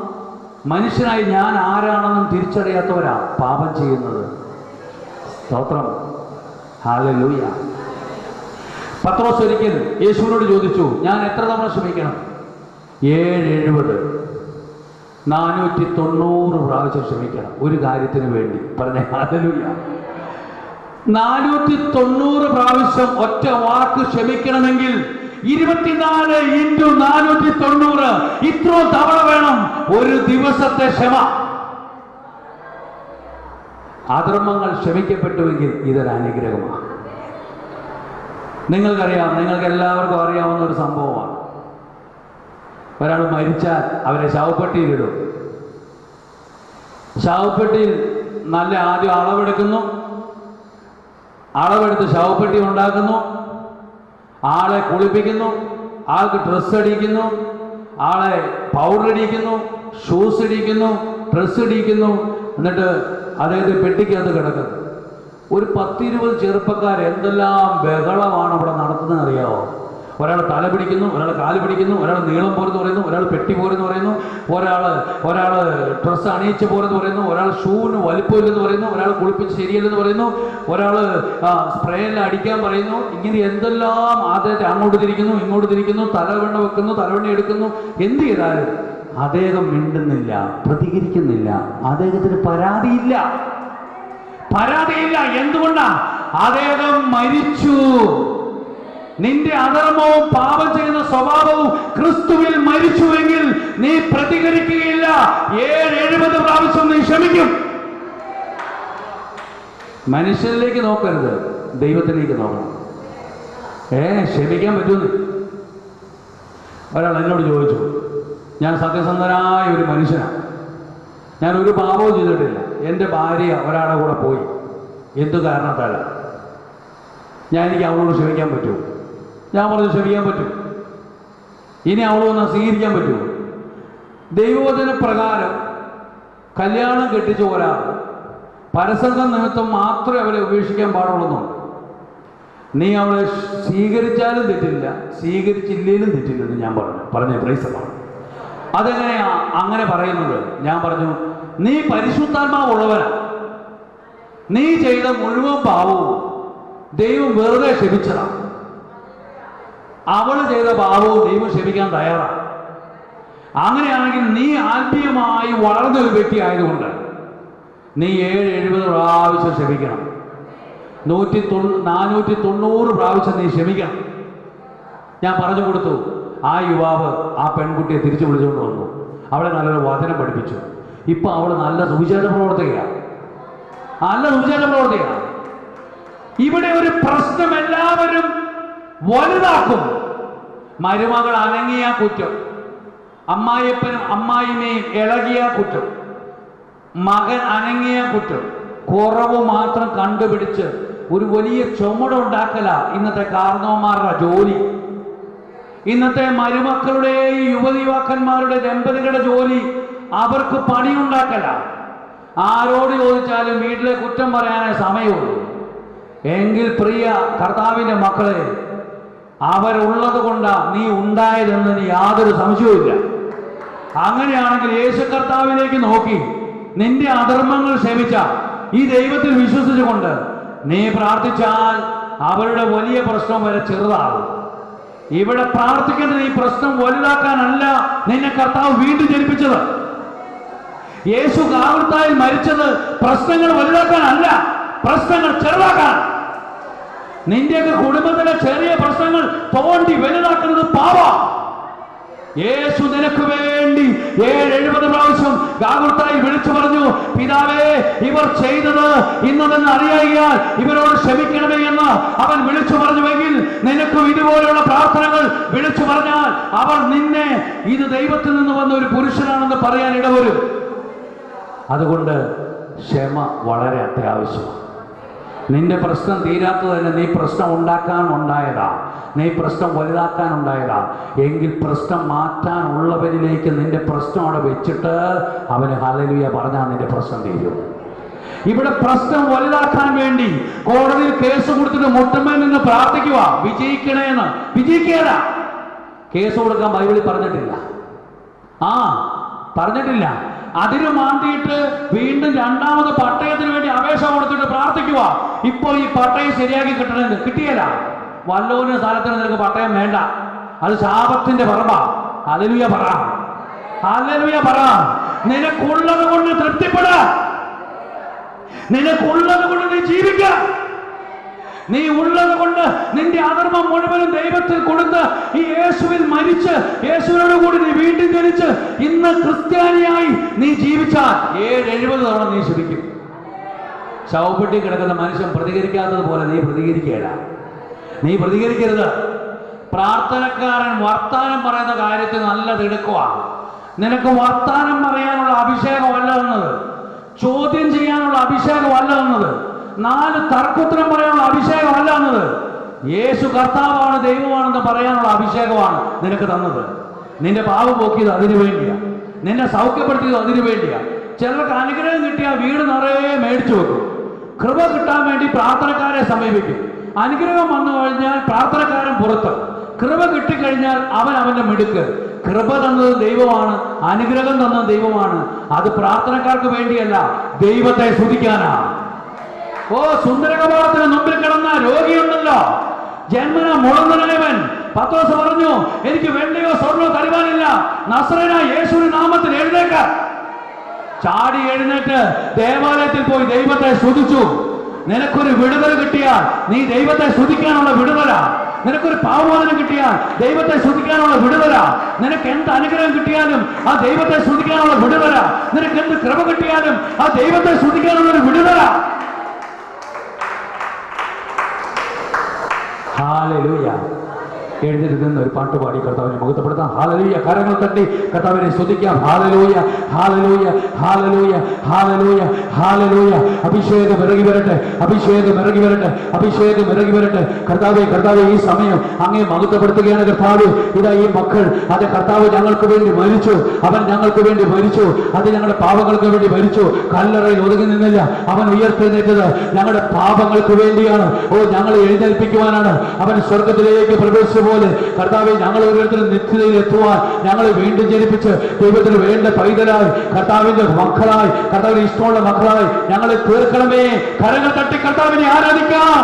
മനുഷ്യനായി ഞാൻ ആരാണെന്നും തിരിച്ചറിയാത്തവരാ പാപം ചെയ്യുന്നത്. സ്തോത്രം. ഹല്ലേലൂയ. പത്രോസ് ഒരിക്കൽ യേശുവിനോട് ചോദിച്ചു, ഞാൻ എത്ര തവണ ക്ഷമിക്കണം? 770 490 പ്രാവശ്യം ക്ഷമിക്കണം ഒരു കാര്യത്തിന് വേണ്ടി. പറഞ്ഞ ഹല്ലേലൂയ. 490 പ്രാവശ്യം ഒറ്റ വാക്ക് ക്ഷമിക്കണമെങ്കിൽ 24 × 490 ഇത്ര തവണ വേണം ഒരു ദിവസത്തെ ക്ഷമ. അധർമ്മങ്ങൾ ക്ഷമിക്കപ്പെട്ടുവെങ്കിൽ ഇതൊരു അനുഗ്രഹമാണ്. നിങ്ങൾക്കറിയാം, നിങ്ങൾക്ക് എല്ലാവർക്കും അറിയാവുന്ന ഒരു സംഭവമാണ്. ഒരാൾ മരിച്ചാൽ അവരെ ശവപ്പെട്ടിയിലിടും. ശവപ്പെട്ടിയിൽ നല്ല ആദ്യം അളവെടുക്കുന്നു, അളവെടുത്ത് ശവപ്പെട്ടി ഉണ്ടാക്കുന്നു, ആളെ കുളിപ്പിക്കുന്നു, ആൾക്ക് ഡ്രസ്സ് അടിക്കുന്നു, ആളെ പൗഡർ അടിക്കുന്നു, ഷൂസ് ഇടിക്കുന്നു, ഡ്രസ്സ് ഇടിക്കുന്നു, എന്നിട്ട് അദ്ദേഹത്തെ പെട്ടിക്കകത്ത് കിടക്കുന്നു. ഒരു 10-20 ചെറുപ്പക്കാർ എന്തെല്ലാം ബഹളമാണ് ഇവിടെ നടത്തുന്നത് അറിയാമോ? ഒരാൾ തല പിടിക്കുന്നു, ഒരാൾ കാല് പിടിക്കുന്നു, ഒരാൾ നീളം പോരെന്ന് പറയുന്നു, ഒരാൾ പെട്ടി പോരെന്ന് പറയുന്നു, ഒരാൾ ഡ്രസ്സ് അണിയിച്ച് പോരെന്ന് പറയുന്നു, ഒരാൾ ഷൂവിന് വലിപ്പമില്ലെന്ന് പറയുന്നു, ഒരാൾ കുളിപ്പിച്ച് ശരിയല്ലെന്ന് പറയുന്നു, ഒരാൾ സ്പ്രേയെല്ലാം അടിക്കാൻ പറയുന്നു. ഇങ്ങനെ എന്തെല്ലാം അദ്ദേഹത്തെ അങ്ങോട്ട് തിരിക്കുന്നു, ഇങ്ങോട്ട് തിരിക്കുന്നു, തലവെണ്ണ വെക്കുന്നു, തലവെണ്ണ എടുക്കുന്നു. എന്ത് ചെയ്താലും അദ്ദേഹം മിണ്ടുന്നില്ല, പ്രതികരിക്കുന്നില്ല. അദ്ദേഹത്തിന് പരാതിയില്ല. എന്തുകൊണ്ടാ? അദ്ദേഹം മരിച്ചു. നിന്റെ അധർമ്മവും പാപം ചെയ്യുന്ന സ്വഭാവവും ക്രിസ്തുവിൽ മരിച്ചുവെങ്കിൽ നീ പ്രതികരിക്കുകയില്ല. 770 പ്രാവശ്യം നീ ക്ഷമിക്കും. മനുഷ്യരിലേക്ക് നോക്കരുത്, ദൈവത്തിലേക്ക് നോക്കണം. ക്ഷമിക്കാൻ പറ്റുമെന്ന് ഒരാൾ എന്നോട് ചോദിച്ചു. ഞാൻ സത്യസന്ധനായ ഒരു മനുഷ്യനാണ്, ഞാൻ ഒരു പാപവും ചെയ്തിട്ടില്ല. എൻ്റെ ഭാര്യ ഒരാളുടെ കൂടെ പോയി, എന്തു കാരണത്താല എനിക്ക് അവളോട് ക്ഷമിക്കാൻ പറ്റുമോ? ഞാൻ പറഞ്ഞു ക്ഷമിക്കാൻ പറ്റും. ഇനി അവളൊന്ന് സ്വീകരിക്കാൻ പറ്റുമോ? ദൈവവചന പ്രകാരം കല്യാണം കെട്ടിച്ച ഒരാൾ പരസംഗം നിമിത്തം മാത്രമേ അവരെ ഉപേക്ഷിക്കാൻ പാടുള്ളൂ. നീ അവളെ സ്വീകരിച്ചാലും തെറ്റില്ല, സ്വീകരിച്ചില്ലേലും തെറ്റില്ലെന്ന് ഞാൻ പറഞ്ഞു പ്രൈസമാണ്. അതെങ്ങനെയാ അങ്ങനെ പറയുന്നത്? ഞാൻ പറഞ്ഞു, നീ പരിശുദ്ധാത്മാവുള്ളവനാ. നീ ചെയ്ത മുഴുവൻ പാവവും ദൈവം വെറുതെ ക്ഷമിച്ചതാണ്. അവള് ചെയ്ത പാവവും ദൈവം ക്ഷമിക്കാൻ തയ്യാറാണ്. അങ്ങനെയാണെങ്കിൽ നീ ആത്മീയമായി വളർന്ന ഒരു വ്യക്തി ആയതുകൊണ്ട് നീ 770 പ്രാവശ്യം ക്ഷമിക്കണം. 490 പ്രാവശ്യം നീ ക്ഷമിക്കണം. ഞാൻ പറഞ്ഞു കൊടുത്തു. ആ യുവാവ് ആ പെൺകുട്ടിയെ തിരിച്ചു വിളിച്ചുകൊണ്ട് വന്നു. അവളെ നല്ലൊരു വചനം പഠിപ്പിച്ചു. ഇപ്പൊ അവള് നല്ല സുവിശേഷ പ്രവർത്തകയാണ്. നല്ല സുവിശേഷ പ്രവർത്തകയാണ്. ഇവിടെ ഒരു പ്രശ്നം എല്ലാവരും വലുതാക്കും. മരുമകൾ അനങ്ങിയ കുറ്റം, അമ്മായിയപ്പനും അമ്മായിമ്മയും ഇളകിയ കുറ്റം, മകൻ അനങ്ങിയ കുറ്റം, കുറവ് മാത്രം കണ്ടുപിടിച്ച് ഒരു വലിയ ചുമട് ഉണ്ടാക്കല ഇന്നത്തെ കാർന്നോമാരുടെ ജോലി. ഇന്നത്തെ മരുമക്കളുടെ യുവതിവാക്കന്മാരുടെ ദമ്പതികളുടെ ജോലി അവർക്ക് പണിയുണ്ടാക്കല. ആരോട് ചോദിച്ചാലും വീട്ടിലെ കുറ്റം പറയാനേ സമയമുള്ളൂ. എങ്കിൽ പ്രിയ കർത്താവിൻ്റെ മക്കളെ, അവരുള്ളത് കൊണ്ടാ നീ ഉണ്ടായതെന്ന് നീ യാതൊരു സംശയവുമില്ല. അങ്ങനെയാണെങ്കിൽ യേശു കർത്താവിലേക്ക് നോക്കി നിന്റെ അധർമ്മങ്ങൾ ക്ഷമിച്ച ഈ ദൈവത്തിൽ വിശ്വസിച്ചുകൊണ്ട് നീ പ്രാർത്ഥിച്ചാൽ അവരുടെ വലിയ പ്രശ്നം വരെ ചെറുതാകും. ഇവിടെ പ്രാർത്ഥിക്കേണ്ടത് ഈ പ്രശ്നം വലുതാക്കാനല്ല നിന്നെ കർത്താവ് വീണ്ടും ജനിപ്പിച്ചത്. യേശു കാവൽത്തായിൽ മരിച്ചത് പ്രശ്നങ്ങൾ വലുതാക്കാനല്ല, പ്രശ്നങ്ങൾ ചെറുതാക്കാൻ. നിന്റെയൊക്കെ കുടുംബത്തിലെ ചെറിയ പ്രശ്നങ്ങൾ തോണ്ടി വലുതാക്കുന്നത് പാപം. യേശു നിനക്ക് വേണ്ടി 70 പ്രാവശ്യം ഗാഗുൽത്തായിൽ വിളിച്ചു പറഞ്ഞു, പിതാവേ, ഇവർ ചെയ്തത് ഇന്നതെന്ന് അറിയാൻ ഇവരോട് ക്ഷമിക്കണമേ എന്ന് അവൻ വിളിച്ചു പറഞ്ഞുവെങ്കിൽ നിനക്കും ഇതുപോലെയുള്ള പ്രാർത്ഥനകൾ വിളിച്ചു പറഞ്ഞാൽ അവർ നിന്നെ ഇത് ദൈവത്തിൽ നിന്ന് വന്ന ഒരു പുരുഷനാണെന്ന് പറയാൻ ഇടവരും. അതുകൊണ്ട് ക്ഷമ വളരെ അത്യാവശ്യമാണ്. നിന്റെ പ്രശ്നം തീരാത്തത് തന്നെ നീ പ്രശ്നം ഉണ്ടാക്കാൻ ഉണ്ടായതാ, നീ പ്രശ്നം വലുതാക്കാൻ ഉണ്ടായതാ. എങ്കിൽ പ്രശ്നം മാറ്റാനുള്ളവരിലേക്ക് നിന്റെ പ്രശ്നം അവിടെ വെച്ചിട്ട് അവന് ഹല്ലേലൂയ പറഞ്ഞാൽ നിന്റെ പ്രശ്നം തീരും. ഇവിടെ പ്രശ്നം വലുതാക്കാൻ വേണ്ടി കോടതിയിൽ കേസ് കൊടുത്തിട്ട് മുട്ടമ്മയിൽ നിന്ന് പ്രാർത്ഥിക്കുക, വിജയിക്കണേന്ന്. വിജയിക്കേല. കേസ് കൊടുക്കാൻ ബൈബിളിൽ പറഞ്ഞിട്ടില്ല. പറഞ്ഞിട്ടില്ല. അതിന് മാന്തിയിട്ട് വീണ്ടും രണ്ടാമത് പട്ടയത്തിന് വേണ്ടി അപേക്ഷ കൊടുത്തിട്ട് പ്രാർത്ഥിക്കുക, ഇപ്പോ ഈ പട്ടയം ശരിയാക്കി കിട്ടണമെന്ന്. കിട്ടിയല്ല. വല്ലോന് സ്ഥലത്തിന് നിനക്ക് പട്ടയം വേണ്ട, അത് ശാപത്തിന്റെ പറമ്പാ. ഹല്ലേലൂയ പറ, ഹല്ലേലൂയ പറ. നിനക്കുള്ളത് കൊണ്ട് തൃപ്തിപ്പെട, നിനക്കുള്ളത് കൊണ്ട് നീ ജീവിക്ക. നീ ഉള്ളത് കൊണ്ട് നിന്റെ അധർമ്മം മുഴുവനും ദൈവത്തിൽ കൊടുത്ത് ഈ യേശുവിൽ മരിച്ച് യേശുവിനോട് കൂടി നീ വീണ്ടും ജനിച്ച് ഇന്ന് ക്രിസ്ത്യാനിയായി നീ ജീവിച്ചാൽ 70 തവണ നീ ശപിക്കും. ശവപ്പെട്ടി കിടക്കുന്ന മനുഷ്യൻ പ്രതികരിക്കാത്തത് പോലെ നീ പ്രതികരിക്കുകയില്ല. നീ പ്രതികരിക്കരുത്. പ്രാർത്ഥനക്കാരൻ വർത്താനം പറയുന്ന കാര്യത്തിൽ നല്ല തിടുക്കമാണ്. നിനക്ക് വർത്താനം പറയാനുള്ള അഭിഷേകമല്ല എന്നത്, ചോദ്യം ചെയ്യാനുള്ള അഭിഷേകമല്ല എന്നത്, 4 തർക്കുത്തരം പറയാനുള്ള അഭിഷേകമല്ല എന്നത്, യേശു കർത്താവാണ് ദൈവമാണെന്ന് പറയാനുള്ള അഭിഷേകമാണ് നിനക്ക് തന്നത്. നിന്റെ പാപം പോക്കിയത് അതിനു വേണ്ടിയാ, നിന്നെ സൗഖ്യപ്പെടുത്തിയത് അതിനു വേണ്ടിയാ. ചിലർക്ക് അനുഗ്രഹം കിട്ടിയാൽ വീട് നിറയെ മേടിച്ചു വെക്കും. കൃപ കിട്ടാൻ വേണ്ടി പ്രാർത്ഥനക്കാരെ സമീപിക്കും. അനുഗ്രഹം വന്നു കഴിഞ്ഞാൽ പ്രാർത്ഥനക്കാരൻ പുറത്ത്. കൃപ കിട്ടിക്കഴിഞ്ഞാൽ അവന്റെ മിടുക്ക്. കൃപ തന്നത് ദൈവമാണ്, അനുഗ്രഹം തന്നത് ദൈവമാണ്. അത് പ്രാർത്ഥനക്കാർക്ക് വേണ്ടിയല്ല, ദൈവത്തെ സ്തുതിക്കാനാ. സുന്ദര കവാടത്തിന് മുമ്പിൽ കിടന്ന രോഗിയുണ്ടല്ലോ, ജന്മന മുളന്തനായവൻ. പത്രോസ് പറഞ്ഞു, എനിക്ക് വെള്ളിയോ സ്വർണ്ണോ തരുവാനില്ല, നസറേനായ യേശുവിന്റെ നാമത്തിൽ എഴുന്നേക്ക. ചാടി എഴുന്നേറ്റ് ദേവാലയത്തിൽ പോയി ദൈവത്തെ സ്തുതിച്ചു. നിനക്കൊരു വിടുതൽ കിട്ടിയാൽ നീ ദൈവത്തെ സ്തുതിക്കാനുള്ള വിടുതല. നിനക്കൊരു പാവമോചനം കിട്ടിയാൽ ദൈവത്തെ സ്തുതിക്കാനുള്ള വിടുതല. നിനക്ക് എന്ത് അനുഗ്രഹം കിട്ടിയാലും ആ ദൈവത്തെ സ്തുതിക്കാനുള്ള വിടുതല. നിനക്ക് എന്ത് കൃപ കിട്ടിയാലും ആ ദൈവത്തെ സ്തുതിക്കാനുള്ള ഒരു വിടുതല. ഹല്ലേലൂയ. എഴുന്നേറ്റ് നിന്ന് ഒരു പാട്ട് പാടി കർത്താവിനെ മഹത്വപ്പെടുത്താം. ഹല്ലേലൂയ. കരങ്ങൾ തട്ടി കർത്താവിനെ സ്തുതിക്കാം. Hallelujah, hallelujah, hallelujah, hallelujah, hallelujah. അഭിഷേകം ഇറങ്ങി വരട്ടെ, അഭിഷേകം ഇറങ്ങി വരട്ടെ, അഭിഷേകം ഇറങ്ങി വരട്ടെ. കർത്താവേ, കർത്താവേ, ഈ സമയം അങ്ങേ മഹത്വപ്പെടുത്തുകയാണ് കർത്താവ്. ഇതാ ഈ മക്കൾ, അത് കർത്താവ് ഞങ്ങൾക്ക് വേണ്ടി മരിച്ചു, അവൻ ഞങ്ങൾക്ക് വേണ്ടി മരിച്ചു, അത് ഞങ്ങളുടെ പാപങ്ങൾക്ക് വേണ്ടി മരിച്ചു. കല്ലറയിൽ ഒതുങ്ങി നിന്നില്ല, അവൻ ഉയർത്തെഴുന്നേറ്റത് ഞങ്ങളുടെ പാപങ്ങൾക്ക് വേണ്ടിയാണ്. ഞങ്ങളെ എഴുന്നേൽപ്പിക്കുവാനാണ്. അവൻ സ്വർഗത്തിലേക്ക് പ്രവേശിച്ചു പോലെ കർത്താവെ, ഞങ്ങൾ ഓരോരുത്തരും നിത്യതയിൽ എത്തുവാൻ ഞങ്ങളെ വീണ്ടും ജനിപ്പിച്ച് ദൈവത്തിന് വേണ്ട പൈതലായി, കർത്താവിന്റെ മക്കളായി, കർത്താവിന് ഇഷ്ടമുള്ള മക്കളായി ഞങ്ങളെ തീർക്കണമേ. കരങ്ങൾ തട്ടി കർത്താവിനെ ആരാധിക്കാം.